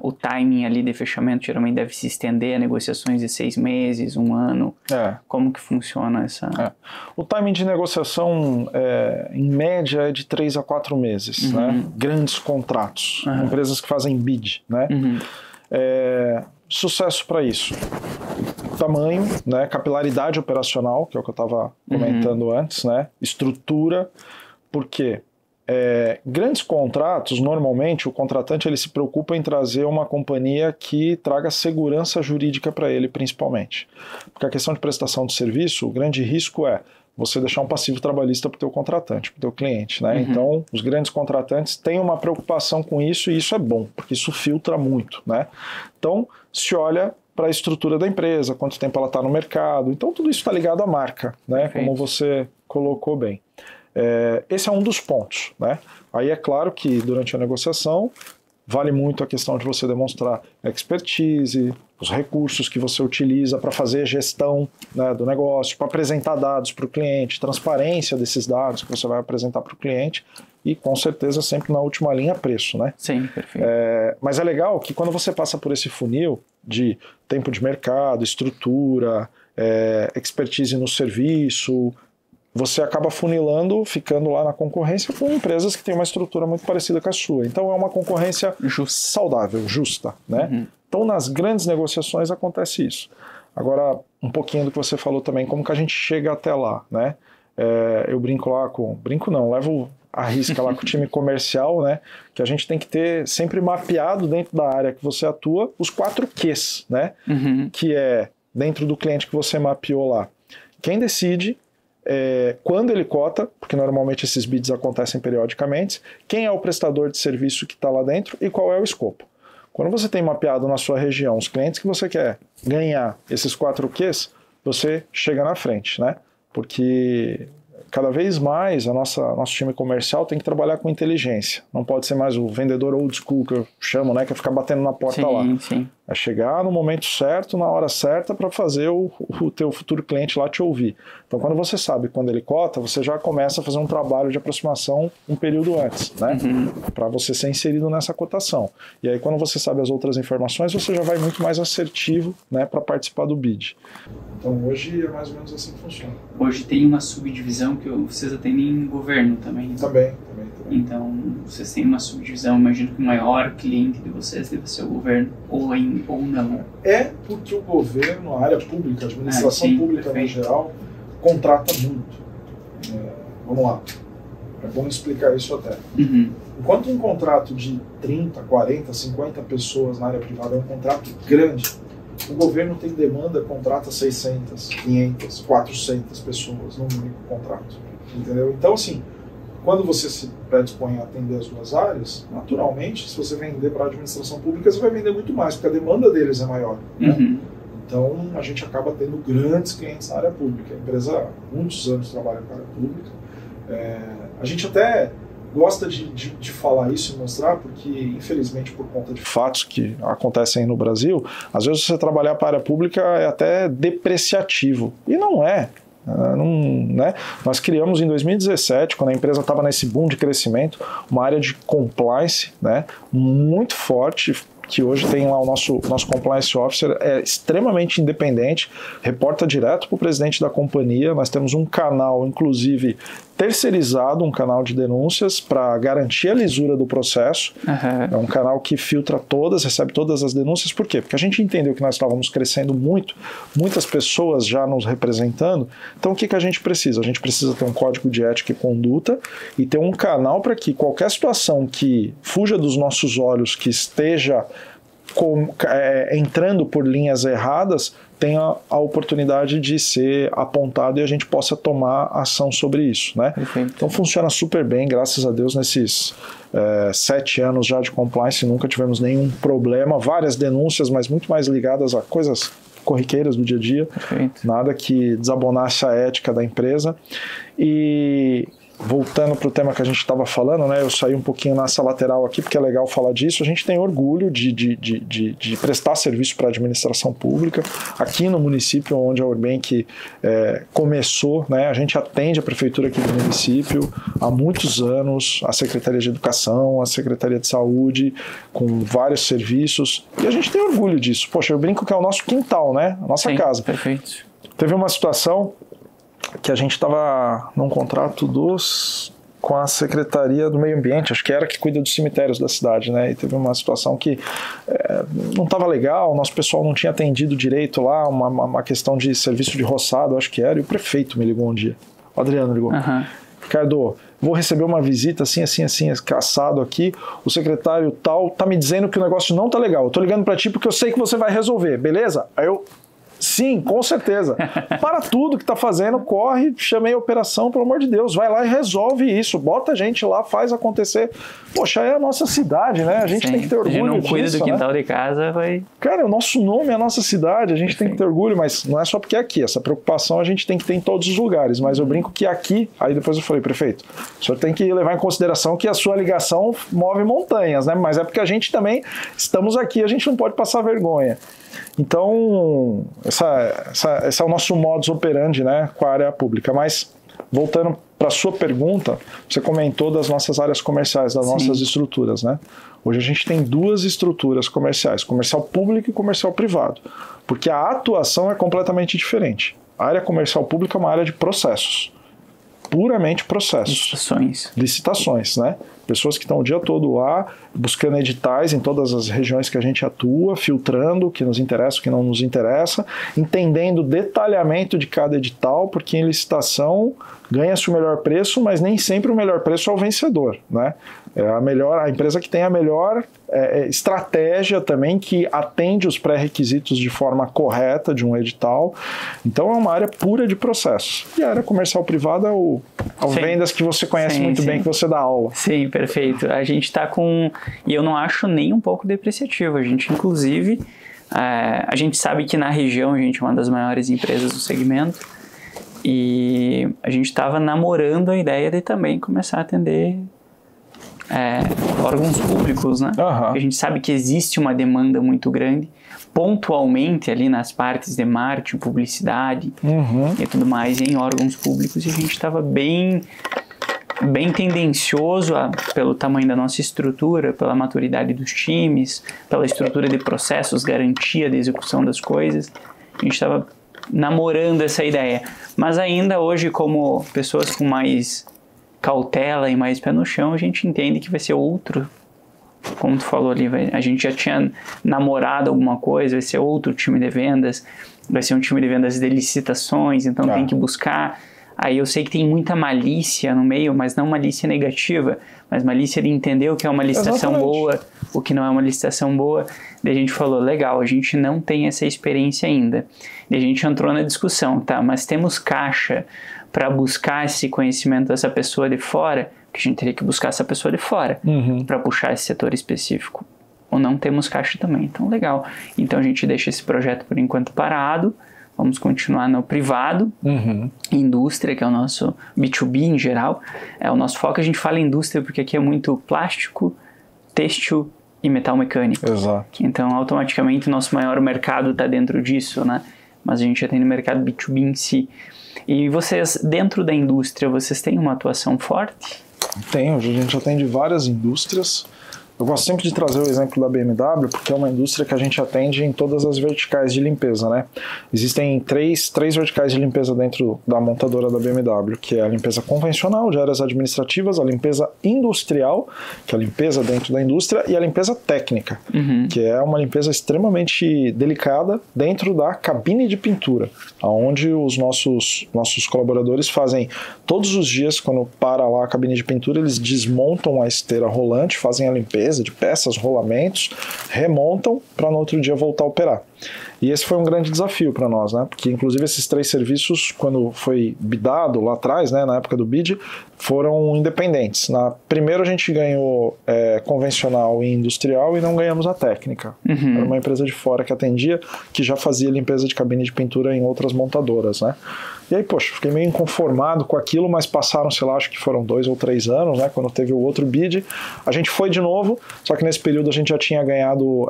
o timing ali de fechamento geralmente deve se estender a negociações de 6 meses, 1 ano. Como que funciona essa... O timing de negociação, em média, é de 3 a 4 meses. Né? Grandes contratos, empresas que fazem bid. Né? Sucesso para isso. Tamanho, né? Capilaridade operacional, que é o que eu estava comentando antes, né? Estrutura, porque... grandes contratos, normalmente o contratante ele se preocupa em trazer uma companhia que traga segurança jurídica para ele, principalmente. Porque a questão de prestação de serviço, o grande risco é você deixar um passivo trabalhista para o teu contratante, para o teu cliente. Né? Então, os grandes contratantes têm uma preocupação com isso, e isso é bom, porque isso filtra muito. Né? Então, se olha para a estrutura da empresa, quanto tempo ela está no mercado. Então, tudo isso está ligado à marca, né? Como você colocou bem. Esse é um dos pontos. Né? Aí é claro que durante a negociação vale muito a questão de você demonstrar expertise, os recursos que você utiliza para fazer gestão, né, do negócio, para apresentar dados para o cliente, transparência desses dados que você vai apresentar para o cliente e com certeza sempre na última linha preço. Né? Sim, perfeito. Mas é legal que quando você passa por esse funil de tempo de mercado, estrutura, expertise no serviço, você acaba funilando, ficando lá na concorrência com empresas que têm uma estrutura muito parecida com a sua. Então é uma concorrência saudável, justa. Né? Então nas grandes negociações acontece isso. Agora, um pouquinho do que você falou também, como que a gente chega até lá. Né? Eu brinco lá com... Brinco não, levo a risca lá com o time comercial, né? Que a gente tem que ter sempre mapeado dentro da área que você atua os 4 Qs, né? Que é dentro do cliente que você mapeou lá. Quem decide... quando ele cota, porque normalmente esses bids acontecem periodicamente, quem é o prestador de serviço que está lá dentro e qual é o escopo. Quando você tem mapeado na sua região os clientes que você quer ganhar esses 4 Qs, você chega na frente, né? Porque cada vez mais nosso time comercial tem que trabalhar com inteligência. Não pode ser mais o vendedor old school que eu chamo, né? Que é ficar batendo na porta lá. Sim. É chegar no momento certo, na hora certa, para fazer o teu futuro cliente lá te ouvir. Então, quando você sabe quando ele cota, você já começa a fazer um trabalho de aproximação um período antes, né? Para você ser inserido nessa cotação. E aí, quando você sabe as outras informações, você já vai muito mais assertivo, né, para participar do bid. Então, hoje é mais ou menos assim que funciona. Hoje tem uma subdivisão que vocês atendem em governo também. Né? Também. Então, vocês têm uma subdivisão, imagino que o maior cliente de vocês deve ser o governo, ou não. Porque o governo, a área pública, a administração pública no geral, contrata muito. Vamos lá. É bom explicar isso até. Enquanto um contrato de 30, 40, 50 pessoas na área privada é um contrato grande, o governo tem demanda, contrata 600, 500, 400 pessoas num único contrato. Entendeu? Então, assim, quando você se predispõe a atender as duas áreas, naturalmente, se você vender para a administração pública, você vai vender muito mais, porque a demanda deles é maior. Né? Então, a gente acaba tendo grandes clientes na área pública. A empresa há muitos anos trabalha com a área pública. A gente até gosta de falar isso e mostrar, porque, infelizmente, por conta de fatos que acontecem no Brasil, às vezes você trabalhar para a área pública é até depreciativo. E não é. Né? Nós criamos em 2017, quando a empresa estava nesse boom de crescimento, uma área de compliance, né, muito forte, que hoje tem lá o nosso compliance officer, é extremamente independente, reporta direto para o presidente da companhia. Nós temos um canal, inclusive, terceirizado um canal de denúncias para garantir a lisura do processo. É um canal que filtra todas, recebe todas as denúncias. Por quê? Porque a gente entendeu que nós estávamos crescendo muito, muitas pessoas já nos representando. Então, o que a gente precisa? A gente precisa ter um código de ética e conduta e ter um canal para que qualquer situação que fuja dos nossos olhos, que esteja entrando por linhas erradas, tenha a oportunidade de ser apontado e a gente possa tomar ação sobre isso, né? Então funciona super bem, graças a Deus, nesses 7 anos já de compliance, nunca tivemos nenhum problema, várias denúncias, mas muito mais ligadas a coisas corriqueiras do dia a dia, nada que desabonasse a ética da empresa. E voltando para o tema que a gente estava falando, né, eu saí um pouquinho nessa lateral aqui, porque é legal falar disso. A gente tem orgulho de prestar serviço para a administração pública. Aqui no município onde a Urbank começou, né, a gente atende a prefeitura aqui do município há muitos anos, a Secretaria de Educação, a Secretaria de Saúde, com vários serviços. E a gente tem orgulho disso. Poxa, eu brinco que é o nosso quintal, né, a nossa casa. Perfeito. Teve uma situação que a gente estava num contrato com a Secretaria do Meio Ambiente, acho que era que cuida dos cemitérios da cidade, né? E teve uma situação que não estava legal, nosso pessoal não tinha atendido direito lá, uma questão de serviço de roçado, acho que era, e o prefeito me ligou um dia. O Adriano ligou. Ricardo, vou receber uma visita assim, assado aqui, o secretário tal tá me dizendo que o negócio não tá legal, eu tô ligando para ti porque eu sei que você vai resolver, beleza? Aí eu... Sim, com certeza. Para tudo que está fazendo, corre, chamei a operação, pelo amor de Deus, vai lá e resolve isso, bota a gente lá, faz acontecer. Poxa, é a nossa cidade, né? A gente tem que ter orgulho disso. A gente não cuida do quintal de casa, vai... Cara, o nosso nome é a nossa cidade, a gente tem que ter orgulho, mas não é só porque é aqui, essa preocupação a gente tem que ter em todos os lugares, mas eu brinco que aqui, aí depois eu falei, prefeito, o senhor tem que levar em consideração que a sua ligação move montanhas, né? Mas é porque a gente também estamos aqui, a gente não pode passar vergonha. Então, esse é o nosso modus operandi, né, com a área pública. Mas, voltando para a sua pergunta, você comentou das nossas áreas comerciais, das nossas estruturas, né? Hoje a gente tem 2 estruturas comerciais, comercial público e comercial privado, porque a atuação é completamente diferente. A área comercial pública é uma área de processos, puramente processos. Licitações, né? Pessoas que estão o dia todo lá, buscando editais em todas as regiões que a gente atua, filtrando o que nos interessa, o que não nos interessa, entendendo o detalhamento de cada edital, porque em licitação ganha-se o melhor preço, mas nem sempre o melhor preço é o vencedor, né? É a empresa que tem a melhor estratégia também, que atende os pré-requisitos de forma correta de um edital. Então é uma área pura de processos. E a área comercial privada é o vendas que você conhece muito bem, que você dá aula. Sim, perfeito. A gente está com... E eu não acho nem um pouco depreciativo. A gente, inclusive, a gente sabe que na região a gente é uma das maiores empresas do segmento e a gente estava namorando a ideia de também começar a atender órgãos públicos, né? A gente sabe que existe uma demanda muito grande, pontualmente ali nas partes de marketing, publicidade e tudo mais, em órgãos públicos, e a gente estava bem tendencioso pelo tamanho da nossa estrutura, pela maturidade dos times, pela estrutura de processos, garantia de execução das coisas. A gente estava namorando essa ideia. Mas ainda hoje, como pessoas com mais cautela e mais pé no chão, a gente entende que vai ser outro, como tu falou ali, a gente já tinha namorado alguma coisa, vai ser outro time de vendas, vai ser um time de vendas de licitações, então tem que buscar. Aí eu sei que tem muita malícia no meio, mas não malícia negativa, mas malícia de entender o que é uma licitação boa, o que não é uma licitação boa. Daí a gente falou, legal, a gente não tem essa experiência ainda. Daí a gente entrou na discussão, tá, mas temos caixa para buscar esse conhecimento dessa pessoa de fora, que a gente teria que buscar essa pessoa de fora para puxar esse setor específico. Ou não temos caixa também, então legal. Então a gente deixa esse projeto por enquanto parado, vamos continuar no privado, indústria, que é o nosso B2B em geral, é o nosso foco. A gente fala indústria porque aqui é muito plástico, têxtil e metal mecânico. Exato. Então automaticamente o nosso maior mercado está dentro disso, né? Mas a gente já tem no mercado B2B em si. E vocês, dentro da indústria, vocês têm uma atuação forte? Tem, a gente atende várias indústrias, Eu gosto sempre de trazer o exemplo da BMW, porque é uma indústria que a gente atende em todas as verticais de limpeza, né? Existem três verticais de limpeza dentro da montadora da BMW, que é a limpeza convencional, de áreas administrativas, a limpeza industrial, que é a limpeza dentro da indústria, e a limpeza técnica, que é uma limpeza extremamente delicada dentro da cabine de pintura, onde os nossos colaboradores fazem todos os dias, quando para lá a cabine de pintura, eles desmontam a esteira rolante, fazem a limpeza de peças, rolamentos, remontam para no outro dia voltar a operar. E esse foi um grande desafio para nós, né? Porque inclusive esses 3 serviços, quando foi bidado lá atrás, né, na época do bid, foram independentes. Primeiro a gente ganhou convencional e industrial e não ganhamos a técnica. Era uma empresa de fora que atendia, que já fazia limpeza de cabine de pintura em outras montadoras, né? E aí, poxa, fiquei meio inconformado com aquilo, mas passaram, sei lá, acho que foram 2 ou 3 anos, né, quando teve o outro bid. A gente foi de novo, só que nesse período a gente já tinha ganhado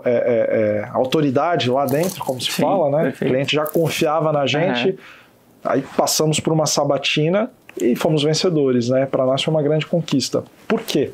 autoridade lá dentro, como se fala, né? Perfeito. O cliente já confiava na gente, aí passamos por uma sabatina e fomos vencedores, né? Para nós foi uma grande conquista. Por quê?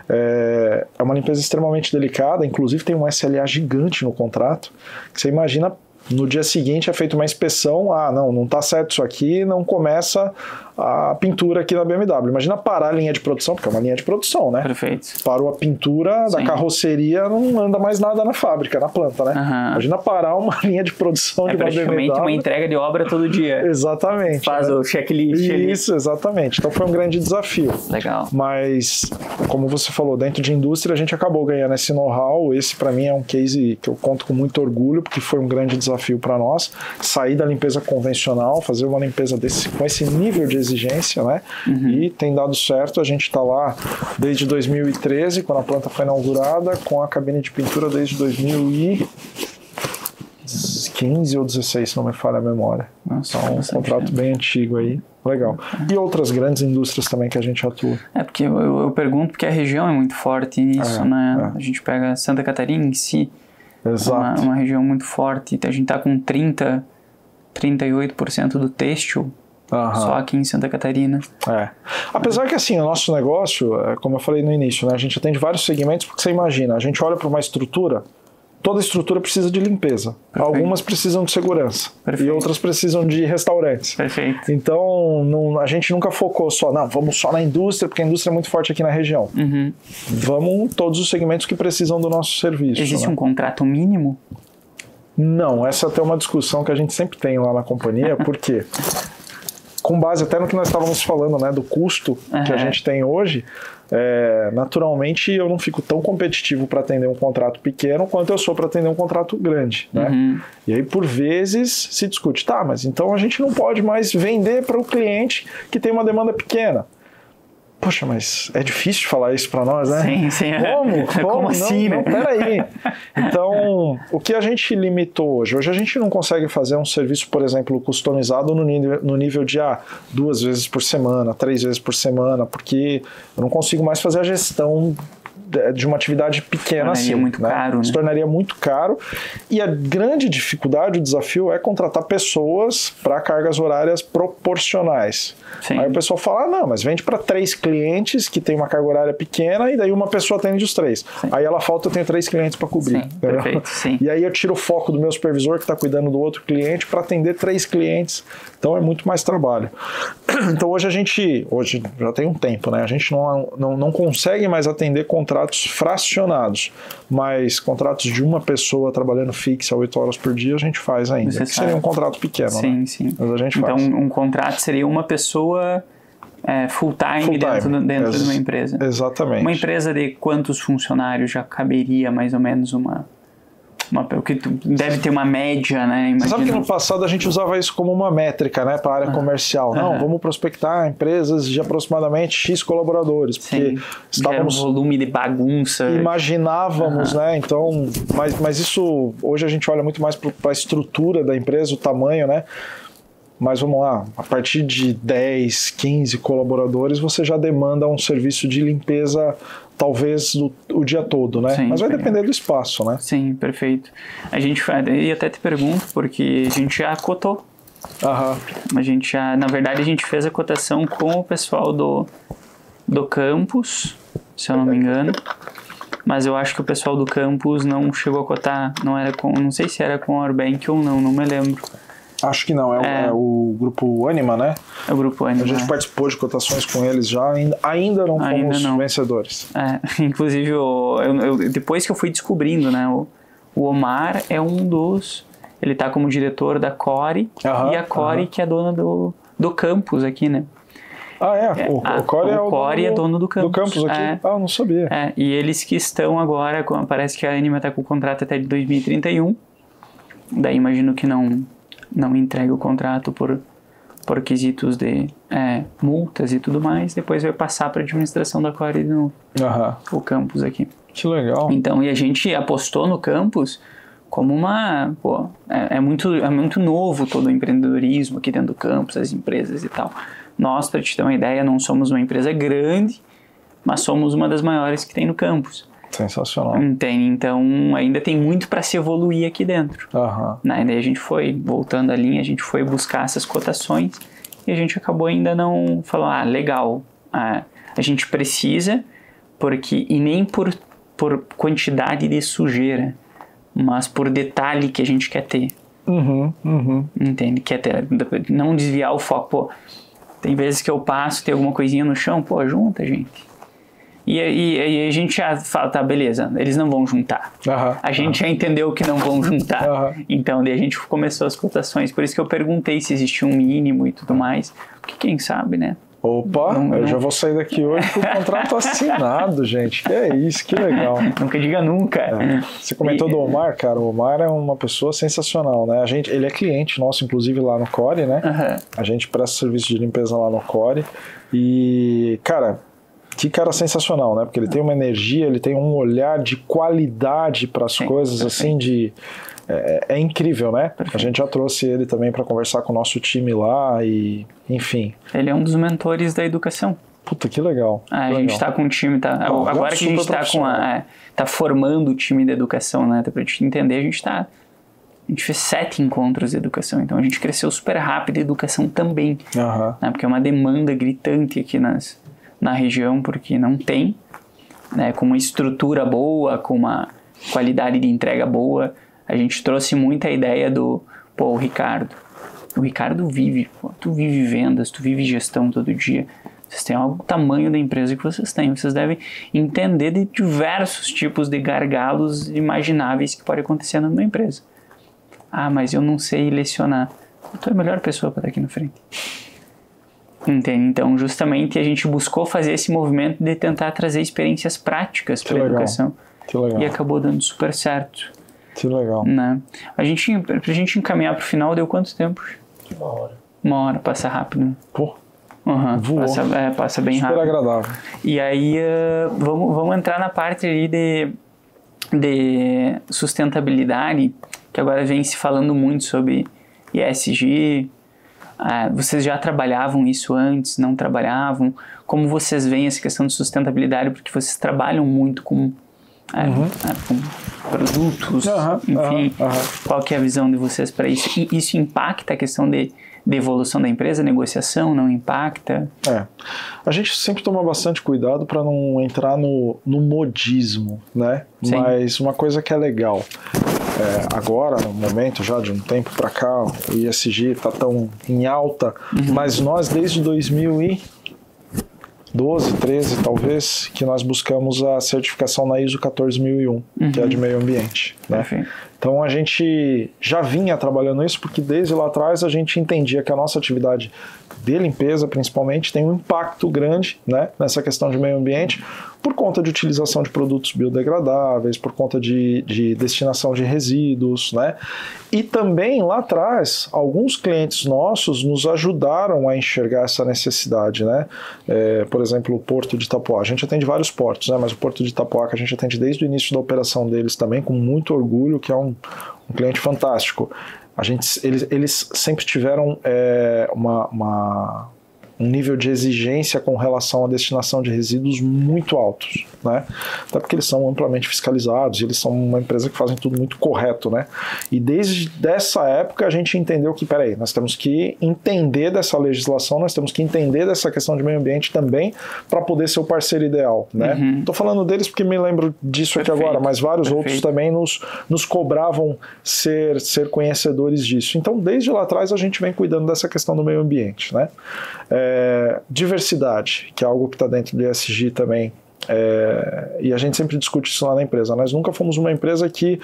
É uma limpeza extremamente delicada, inclusive tem um SLA gigante no contrato, que você imagina. No dia seguinte é feita uma inspeção, não está certo isso aqui, não começa a pintura aqui na BMW. Imagina parar a linha de produção, porque é uma linha de produção, né? Perfeito. Parou a pintura da carroceria, não anda mais nada na fábrica, na planta, né? Imagina parar uma linha de produção de uma BMW. É praticamente uma entrega de obra todo dia. Exatamente. Faz o checklist ali. Isso, exatamente. Então foi um grande desafio. Legal. Mas, como você falou, dentro de indústria a gente acabou ganhando esse know-how. Esse para mim é um case que eu conto com muito orgulho, porque foi um grande desafio para nós. Sair da limpeza convencional, fazer uma limpeza com esse nível de exigência, né? E tem dado certo. A gente está lá desde 2013, quando a planta foi inaugurada, com a cabine de pintura desde 2015 ou 16, se não me falha a memória. Nossa, então, um contrato bem antigo aí. Legal. E outras grandes indústrias também que a gente atua. Porque eu pergunto porque a região é muito forte nisso, né? A gente pega Santa Catarina em si. Exato. Uma região muito forte. A gente está com 38% do têxtil só aqui em Santa Catarina. Apesar que assim, o nosso negócio, como eu falei no início, né, a gente atende vários segmentos, porque você imagina, a gente olha para uma estrutura, toda estrutura precisa de limpeza. Perfeito. Algumas precisam de segurança. Perfeito. E outras precisam de restaurantes. Perfeito. Então, a gente nunca focou vamos só na indústria, porque a indústria é muito forte aqui na região. Vamos todos os segmentos que precisam do nosso serviço. Existe um contrato mínimo? Não, essa é até uma discussão que a gente sempre tem lá na companhia, porque com base até no que nós estávamos falando, né, do custo que a gente tem hoje, naturalmente eu não fico tão competitivo para atender um contrato pequeno quanto eu sou para atender um contrato grande, né? E aí por vezes se discute, mas então a gente não pode mais vender para o cliente que tem uma demanda pequena. Poxa, mas é difícil falar isso para nós, né? Sim. Como assim, né? Peraí. Então, o que a gente limitou hoje? Hoje a gente não consegue fazer um serviço, por exemplo, customizado no nível de 2 vezes por semana, 3 vezes por semana, porque eu não consigo mais fazer a gestão de uma atividade pequena assim. Muito caro, né? Se tornaria muito caro. E a grande dificuldade, o desafio é contratar pessoas para cargas horárias proporcionais. Sim. Aí o pessoal fala, mas vende para 3 clientes que tem uma carga horária pequena e daí uma pessoa atende os 3. Sim. Aí ela falta, eu tenho 3 clientes para cobrir. Sim, perfeito, sim. E aí eu tiro o foco do meu supervisor que está cuidando do outro cliente para atender 3 clientes. Então é muito mais trabalho. Então hoje já tem um tempo, né? A gente não consegue mais atender contratos fracionados, mas contratos de uma pessoa trabalhando fixa 8 horas por dia a gente faz ainda. Que seria um contrato pequeno, sim, né? Sim. Mas a gente faz. Então um contrato seria uma pessoa full-time dentro de uma empresa. Exatamente. Uma empresa de quantos funcionários já caberia mais ou menos porque deve ter uma média, né? Você sabe que no passado a gente usava isso como uma métrica, né, para a área comercial. Não, vamos prospectar empresas de aproximadamente X colaboradores, porque estávamos... um volume de bagunça. Imaginávamos, né? Então, mas isso, hoje a gente olha muito mais para a estrutura da empresa, o tamanho, né? Mas vamos lá, a partir de 10, 15 colaboradores, você já demanda um serviço de limpeza talvez o dia todo, né? Sim, mas vai depender do espaço, né? Sim, perfeito. E até te pergunto, porque a gente já cotou. A gente na verdade, a gente fez a cotação com o pessoal do campus, se eu não me engano. Mas eu acho que o pessoal do campus não chegou a cotar, não sei se era com a Orbank ou não me lembro. Acho que não, é o grupo Anima, né? É o grupo Anima. A gente participou de cotações com eles já, ainda não fomos vencedores. Inclusive, depois que eu fui descobrindo, né, o Omar é um dos... Ele tá como diretor da Core, e a Core que é dona do campus aqui, né? O Core é o Core é dono do campus. Do campus aqui? Eu não sabia. E eles que estão agora, parece que a Anima tá com o contrato até de 2031, daí imagino que não entrega o contrato por quesitos de multas e tudo mais, depois vai passar para a administração da Core de novo, o campus aqui. Que legal. Então, e a gente apostou no campus como é muito novo todo o empreendedorismo aqui dentro do campus, as empresas e tal. Nós, para te ter uma ideia, não somos uma empresa grande, mas somos uma das maiores que tem no campus. Sensacional. Entende? Então, ainda tem muito para se evoluir aqui dentro. Né? E daí a gente foi, voltando à linha, a gente foi buscar essas cotações e a gente acabou ainda não falando, legal, a gente precisa, e nem por quantidade de sujeira, mas por detalhe que a gente quer ter. Entende? Quer ter, não desviar o foco. Tem vezes que eu passo, tem alguma coisinha no chão, junta, gente. E a gente já fala, tá, beleza, eles não vão juntar. A gente já entendeu que não vão juntar. Então, daí a gente começou as cotações. Por isso que eu perguntei se existia um mínimo e tudo mais. Porque quem sabe, né? Opa, eu já vou sair daqui hoje com o contrato assinado, gente. Que é isso, que legal. Nunca diga nunca. Você comentou do Omar, cara. O Omar é uma pessoa sensacional, né? Ele é cliente nosso, inclusive, lá no Core, né? A gente presta serviço de limpeza lá no Core. E, cara, que cara sensacional, né? Porque ele tem uma energia, ele tem um olhar de qualidade para as coisas, assim, é incrível, né? Perfeito. A gente já trouxe ele também para conversar com o nosso time lá e, enfim. Ele é um dos mentores da educação. Puta, que legal. A gente está com um time, agora que a gente está tá formando o time da educação, né? Pra gente entender, a gente fez 7 encontros de educação, então a gente cresceu super rápido em educação também, né? Porque é uma demanda gritante aqui na região, porque não tem, né? Com uma estrutura boa, com uma qualidade de entrega boa. A gente trouxe muita ideia o Ricardo. O Ricardo vive, tu vive vendas, tu vive gestão todo dia. Vocês têm o tamanho da empresa que vocês têm. Vocês devem entender de diversos tipos de gargalos imagináveis que podem acontecer numa empresa. Mas eu não sei lecionar. Tu é a melhor pessoa para estar aqui na frente. Entende? Então, justamente, a gente buscou fazer esse movimento de tentar trazer experiências práticas para a educação. Que legal. E acabou dando super certo. Que legal. Né? Pra gente encaminhar pro final, deu quanto tempo? 1 hora. 1 hora, passa rápido. Voou. Passa bem super rápido. Super agradável. E aí, vamos entrar na parte ali de sustentabilidade, que agora vem se falando muito sobre ESG. Vocês já trabalhavam isso antes, não trabalhavam? Como vocês veem essa questão de sustentabilidade? Porque vocês trabalham muito com produtos, enfim. Qual que é a visão de vocês para isso? E isso impacta a questão de evolução da empresa, negociação, não impacta? A gente sempre toma bastante cuidado para não entrar no modismo, né? Sim. Mas uma coisa que é legal, agora, no momento já de um tempo para cá, o ESG está tão em alta, mas nós desde 2012, 13 talvez, que nós buscamos a certificação na ISO 14001, que é de meio ambiente, né? Então a gente já vinha trabalhando isso porque desde lá atrás a gente entendia que a nossa atividade de limpeza principalmente tem um impacto grande, né, nessa questão de meio ambiente por conta de utilização de produtos biodegradáveis, por conta de destinação de resíduos, né? E também lá atrás alguns clientes nossos nos ajudaram a enxergar essa necessidade, né? Por exemplo, o Porto de Itapoá. A gente atende vários portos, né? Mas o Porto de Itapoá que a gente atende desde o início da operação deles também com muito orgulho, que é um cliente fantástico. Eles sempre tiveram nível de exigência com relação à destinação de resíduos muito altos, né? Até porque eles são amplamente fiscalizados, eles são uma empresa que fazem tudo muito correto, né? E desde essa época a gente entendeu que, peraí, nós temos que entender dessa legislação, nós temos que entender dessa questão de meio ambiente também para poder ser o parceiro ideal, né? Tô falando deles porque me lembro disso aqui agora, mas vários outros também nos cobravam ser conhecedores disso. Então, desde lá atrás a gente vem cuidando dessa questão do meio ambiente, né? Diversidade, que é algo que está dentro do ESG também, e a gente sempre discute isso lá na empresa. Nós nunca fomos uma empresa que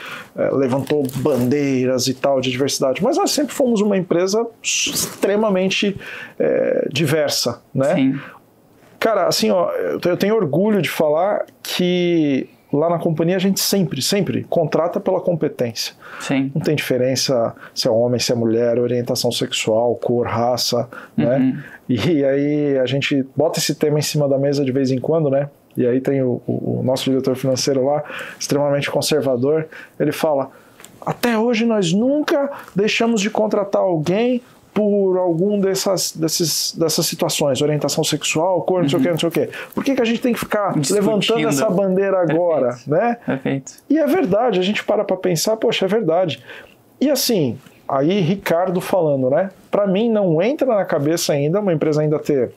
levantou bandeiras e tal de diversidade, mas nós sempre fomos uma empresa extremamente diversa, né? Sim. Cara, assim, ó, eu tenho orgulho de falar que lá na companhia a gente sempre contrata pela competência. Sim. Não tem diferença se é homem, se é mulher, orientação sexual, cor, raça, né? E aí a gente bota esse tema em cima da mesa de vez em quando, né? E aí tem o nosso diretor financeiro lá, extremamente conservador, ele fala, até hoje nós nunca deixamos de contratar alguém por algum dessas situações, orientação sexual, cor, não sei o que, não sei o que. Por que a gente tem que ficar levantando essa bandeira agora, né? Perfeito. E é verdade, a gente para pensar, poxa, é verdade. E assim, aí Ricardo falando, né? Para mim não entra na cabeça ainda uma empresa ainda ter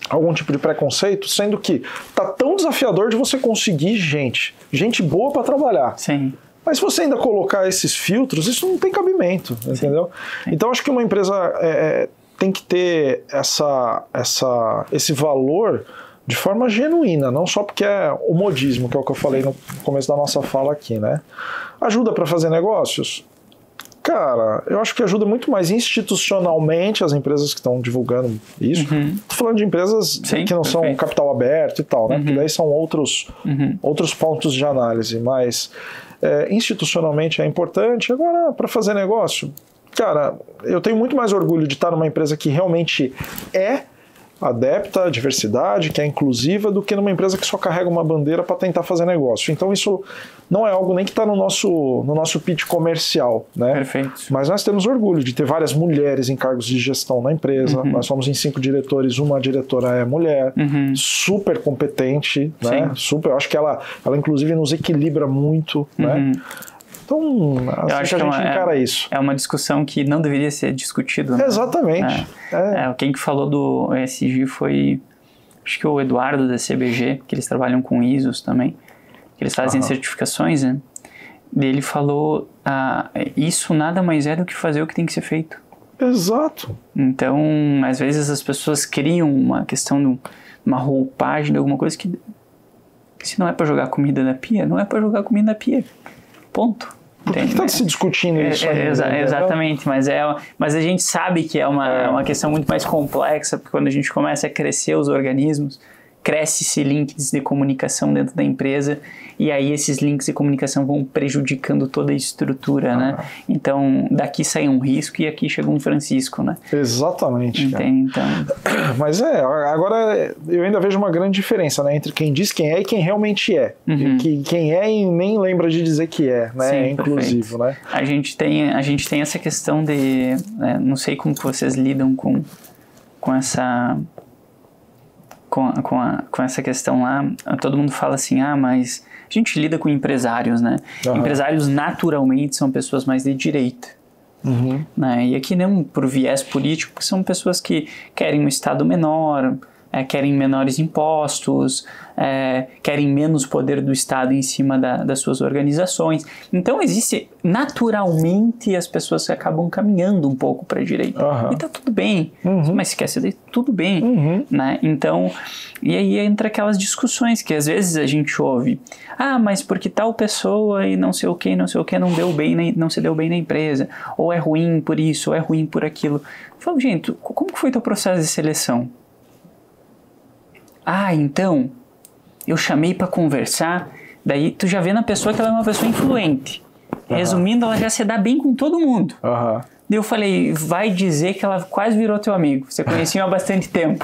algum tipo de preconceito, sendo que tá tão desafiador de você conseguir gente boa para trabalhar. Sim. Mas se você ainda colocar esses filtros, isso não tem cabimento, entendeu? Sim. Então acho que uma empresa tem que ter esse valor de forma genuína, não só porque é o modismo, que é o que eu falei no começo da nossa fala aqui, né? Ajuda para fazer negócios? Cara, eu acho que ajuda muito mais institucionalmente as empresas que estão divulgando isso. Tô falando de empresas que não são capital aberto e tal, né? Porque daí são outros pontos de análise, mas institucionalmente é importante. Agora, para fazer negócio, cara, eu tenho muito mais orgulho de estar numa empresa que realmente é adepta à diversidade, que é inclusiva, do que numa empresa que só carrega uma bandeira para tentar fazer negócio. Então isso não é algo nem que está no nosso pitch comercial, né? Perfeito. Mas nós temos orgulho de ter várias mulheres em cargos de gestão na empresa. Nós somos em 5 diretores, uma diretora é mulher, super competente, né? Super, eu acho que ela inclusive nos equilibra muito, né? Então, assim que a gente encara isso. É uma discussão que não deveria ser discutida. Né? Exatamente. Quem que falou do ESG foi, acho que o Eduardo da CBG, que eles trabalham com ISOs também, que eles fazem certificações, né? Ele falou, isso nada mais é do que fazer o que tem que ser feito. Exato. Então, às vezes as pessoas criam uma questão de uma roupagem de alguma coisa que se não é para jogar comida na pia, não é para jogar comida na pia. Ponto. Por que está se discutindo isso ainda? Exatamente, mas a gente sabe que é uma questão muito mais complexa, porque quando a gente começa a crescer os organismos, cresce-se links de comunicação dentro da empresa, e aí esses links de comunicação vão prejudicando toda a estrutura, né? Então, daqui sai um risco e aqui chega um Francisco, né? Exatamente. Então... Mas agora eu ainda vejo uma grande diferença, né? Entre quem diz quem é e quem realmente é. Quem é e nem lembra de dizer que é, né? Sim, é inclusivo, né? A gente tem essa questão de... não sei como que vocês lidam com essa... Com essa questão lá, todo mundo fala assim, mas a gente lida com empresários, né? Empresários naturalmente são pessoas mais de direita. Né? E aqui não por viés político, porque são pessoas que querem um Estado menor, querem menores impostos, querem menos poder do Estado em cima das suas organizações. Então existe naturalmente as pessoas acabam caminhando um pouco para a direita. E tá tudo bem, mas se quer ser tudo bem. Né? Então, e aí entra aquelas discussões que às vezes a gente ouve, mas porque tal pessoa e não sei o que não se deu bem na empresa, ou é ruim por isso, ou é ruim por aquilo. Eu falo, gente, como que foi teu processo de seleção? Então, eu chamei para conversar, daí tu já vê na pessoa que ela é uma pessoa influente. Resumindo, ela já se dá bem com todo mundo. Daí eu falei, vai dizer que ela quase virou teu amigo, você conhecia há bastante tempo.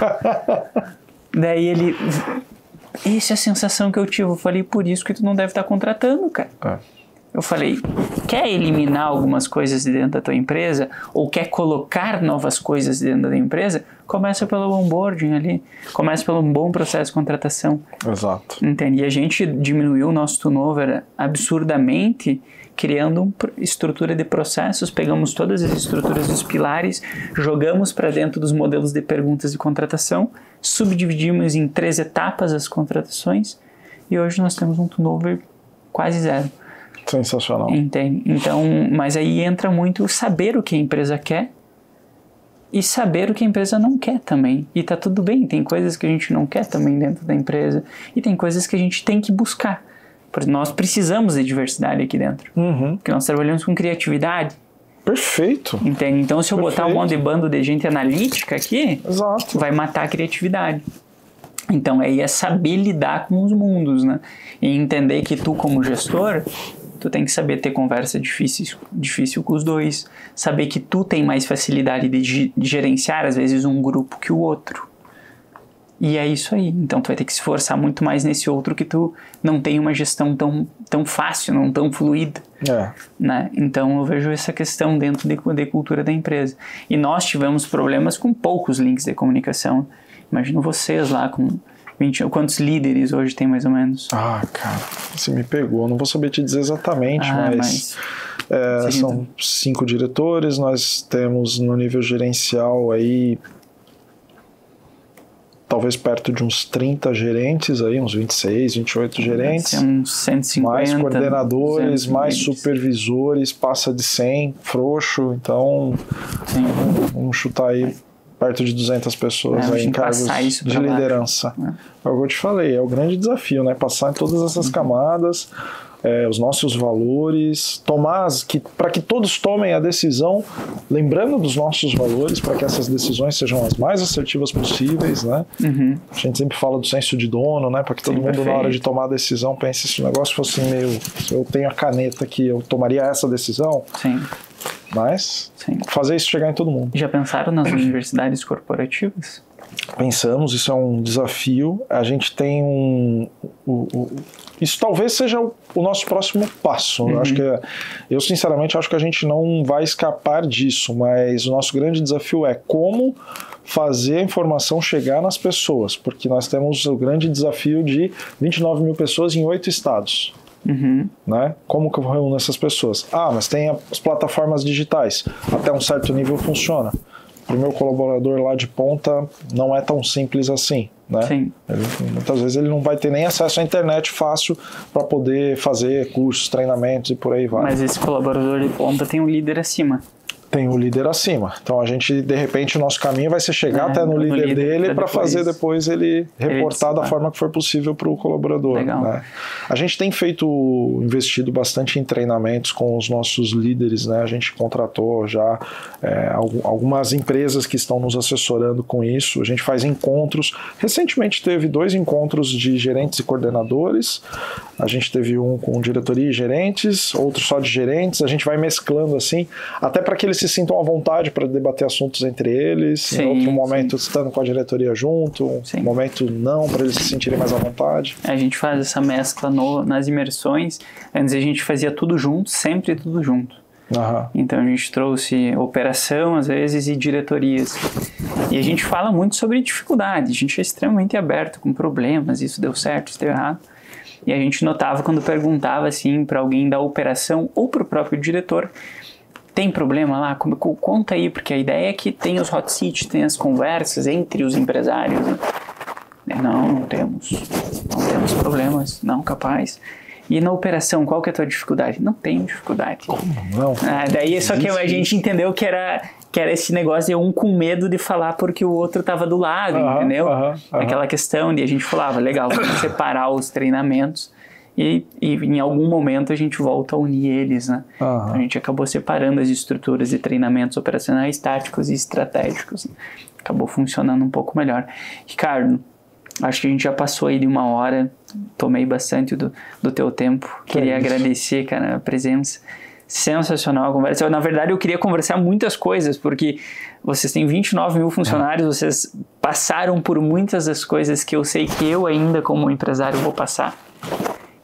Daí ele, essa é a sensação que eu tive. Eu falei, por isso que tu não deve estar contratando, cara. Eu falei, quer eliminar algumas coisas de dentro da tua empresa ou quer colocar novas coisas dentro da empresa? Começa pelo onboarding ali, começa pelo bom processo de contratação. Exato. Entende? E a gente diminuiu o nosso turnover absurdamente, criando uma estrutura de processos, pegamos todas as estruturas dos pilares, jogamos para dentro dos modelos de perguntas de contratação, subdividimos em 3 etapas as contratações e hoje nós temos um turnover quase zero. Sensacional. Entende? Então, mas aí entra muito saber o que a empresa quer e saber o que a empresa não quer também. E tá tudo bem, tem coisas que a gente não quer também dentro da empresa e tem coisas que a gente tem que buscar. Porque nós precisamos de diversidade aqui dentro. Porque nós trabalhamos com criatividade. Perfeito. Entende? Então, se eu botar um monte de bando de gente analítica aqui, Exato. vai matar a criatividade. Então, aí é saber lidar com os mundos, né? E entender que tu, como gestor, tu tem que saber ter conversa difícil com os dois. Saber que tu tem mais facilidade de gerenciar, às vezes, um grupo que o outro. E é isso aí. Então, tu vai ter que se esforçar muito mais nesse outro que tu não tem uma gestão tão fácil, não tão fluida. Né? Então, eu vejo essa questão dentro de cultura da empresa. E nós tivemos problemas com poucos links de comunicação. Imagino vocês lá com 20... Quantos líderes hoje tem, mais ou menos? Cara, você me pegou. Não vou saber te dizer exatamente, mas são 5 diretores. Nós temos no nível gerencial aí talvez perto de uns 30 gerentes aí, uns 26, 28 gerentes. Uns 150. Mais coordenadores, 200 mais líderes. supervisores, passa de 100, frouxo. Então, vamos chutar aí perto de 200 pessoas aí em cargos de liderança. É o que eu te falei, é o grande desafio, né? Passar em todas essas camadas, os nossos valores, para que todos tomem a decisão, lembrando dos nossos valores, para que essas decisões sejam as mais assertivas possíveis, né? A gente sempre fala do senso de dono, né? Para que todo mundo, na hora de tomar a decisão, pense se o negócio fosse meu, se eu tenho a caneta aqui, eu tomaria essa decisão. Mas fazer isso chegar em todo mundo. Já pensaram nas universidades corporativas? Pensamos, isso é um desafio. A gente tem isso talvez seja o nosso próximo passo. Eu sinceramente acho que a gente não vai escapar disso, mas o nosso grande desafio é como fazer a informação chegar nas pessoas, porque nós temos o grande desafio de 29 mil pessoas em 8 estados. Né? Como que eu reúno essas pessoas? Mas tem as plataformas digitais. Até um certo nível funciona. Para o meu colaborador lá de ponta, não é tão simples assim. Né? Muitas vezes ele não vai ter nem acesso à internet fácil para poder fazer cursos, treinamentos e por aí vai. Mas esse colaborador de ponta tem um líder acima. Tem o líder acima. Então a gente, de repente, o nosso caminho vai ser chegar até no líder dele para fazer depois ele reportar da forma que for possível para o colaborador. Né? A gente tem investido bastante em treinamentos com os nossos líderes, né? A gente contratou já algumas empresas que estão nos assessorando com isso. A gente faz encontros. Recentemente teve 2 encontros de gerentes e coordenadores. A gente teve um com diretoria e gerentes, outro só de gerentes. A gente vai mesclando assim, até para que eles se sintam à vontade para debater assuntos entre eles, em outro momento estando com a diretoria junto, um momento não, para eles se sentirem mais à vontade. A gente faz essa mescla nas imersões. Antes a gente fazia tudo junto, sempre tudo junto. Então a gente trouxe operação às vezes e diretorias. E a gente fala muito sobre dificuldade, a gente é extremamente aberto com problemas, isso deu certo, isso deu errado. E a gente notava quando perguntava assim para alguém da operação ou para o próprio diretor: tem problema lá? Conta aí, porque a ideia é que tem os hot seats, tem as conversas entre os empresários. Né? Não temos problemas, não, capaz. E na operação, qual que é a tua dificuldade? Não tenho dificuldade. Como não? Daí só que a gente entendeu que era esse negócio de um com medo de falar porque o outro estava do lado, entendeu? Aquela questão de a gente falava, legal, vamos separar os treinamentos e em algum momento a gente volta a unir eles, né? A gente acabou separando as estruturas de treinamentos operacionais, táticos e estratégicos. Acabou funcionando um pouco melhor. Ricardo, acho que a gente já passou aí de 1 hora, tomei bastante do teu tempo. Queria agradecer, cara, a presença. Sensacional a conversa. Na verdade, eu queria conversar muitas coisas, porque vocês têm 29 mil funcionários, vocês passaram por muitas das coisas que eu sei que eu ainda, como empresário, vou passar.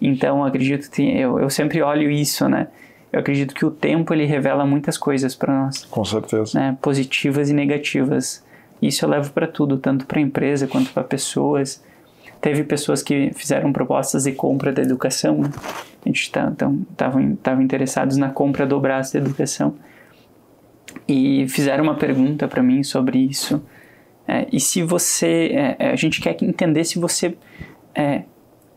Então, acredito que eu sempre olho isso, né? Eu acredito que o tempo ele revela muitas coisas para nós. Com certeza. Né? Positivas e negativas. Isso eu levo para tudo, tanto para a empresa quanto para pessoas. Teve pessoas que fizeram propostas de compra da educação. Né? A gente estavam interessados na compra do braço da educação. E fizeram uma pergunta para mim sobre isso. E se você... a gente quer entender se você...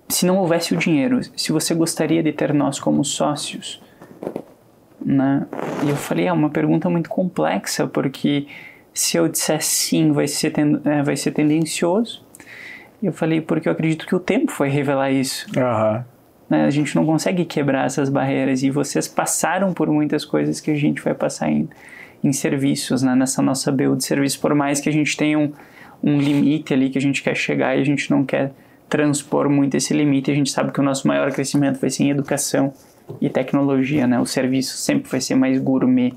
se não houvesse o dinheiro, se você gostaria de ter nós como sócios, né? E eu falei, é uma pergunta muito complexa, porque se eu disser sim, vai ser tendencioso. E eu falei, porque eu acredito que o tempo vai revelar isso. Né? A gente não consegue quebrar essas barreiras, e vocês passaram por muitas coisas que a gente vai passar em serviços, né? Nessa nossa build de serviço, por mais que a gente tenha um limite ali que a gente quer chegar e a gente não quer transpor muito esse limite, a gente sabe que o nosso maior crescimento vai ser em educação e tecnologia, né? O serviço sempre vai ser mais gourmet,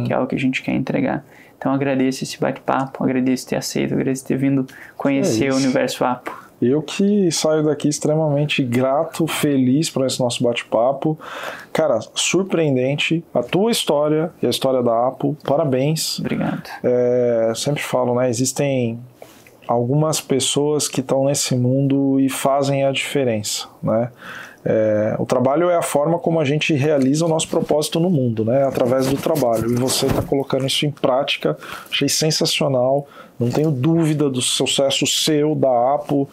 que é o que a gente quer entregar. Então agradeço esse bate-papo, agradeço ter aceito, agradeço ter vindo conhecer o Universo Apo. Eu que saio daqui extremamente grato, feliz por esse nosso bate-papo. Cara, surpreendente a tua história e a história da Apo. Parabéns. Obrigado. Sempre falo, né? Existem algumas pessoas que estão nesse mundo e fazem a diferença, né? O trabalho é a forma como a gente realiza o nosso propósito no mundo, né? Através do trabalho. E você está colocando isso em prática. Achei sensacional. Não tenho dúvida do sucesso seu, da Apo.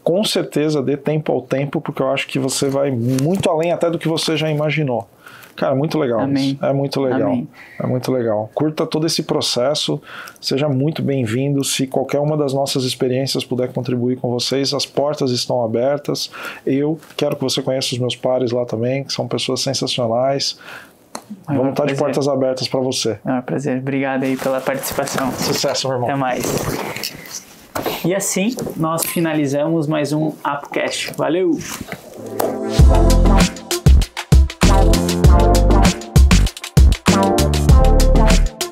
Com certeza, dê tempo ao tempo, porque eu acho que você vai muito além até do que você já imaginou. Cara, muito legal. Amém. Isso. É muito legal. Amém. É muito legal. Curta todo esse processo. Seja muito bem-vindo. Se qualquer uma das nossas experiências puder contribuir com vocês, as portas estão abertas. Eu quero que você conheça os meus pares lá também, que são pessoas sensacionais. Vamos estar de portas abertas para você. É um prazer. Obrigado aí pela participação. Sucesso, meu irmão. Até mais. E assim, nós finalizamos mais um ApoCast. Valeu!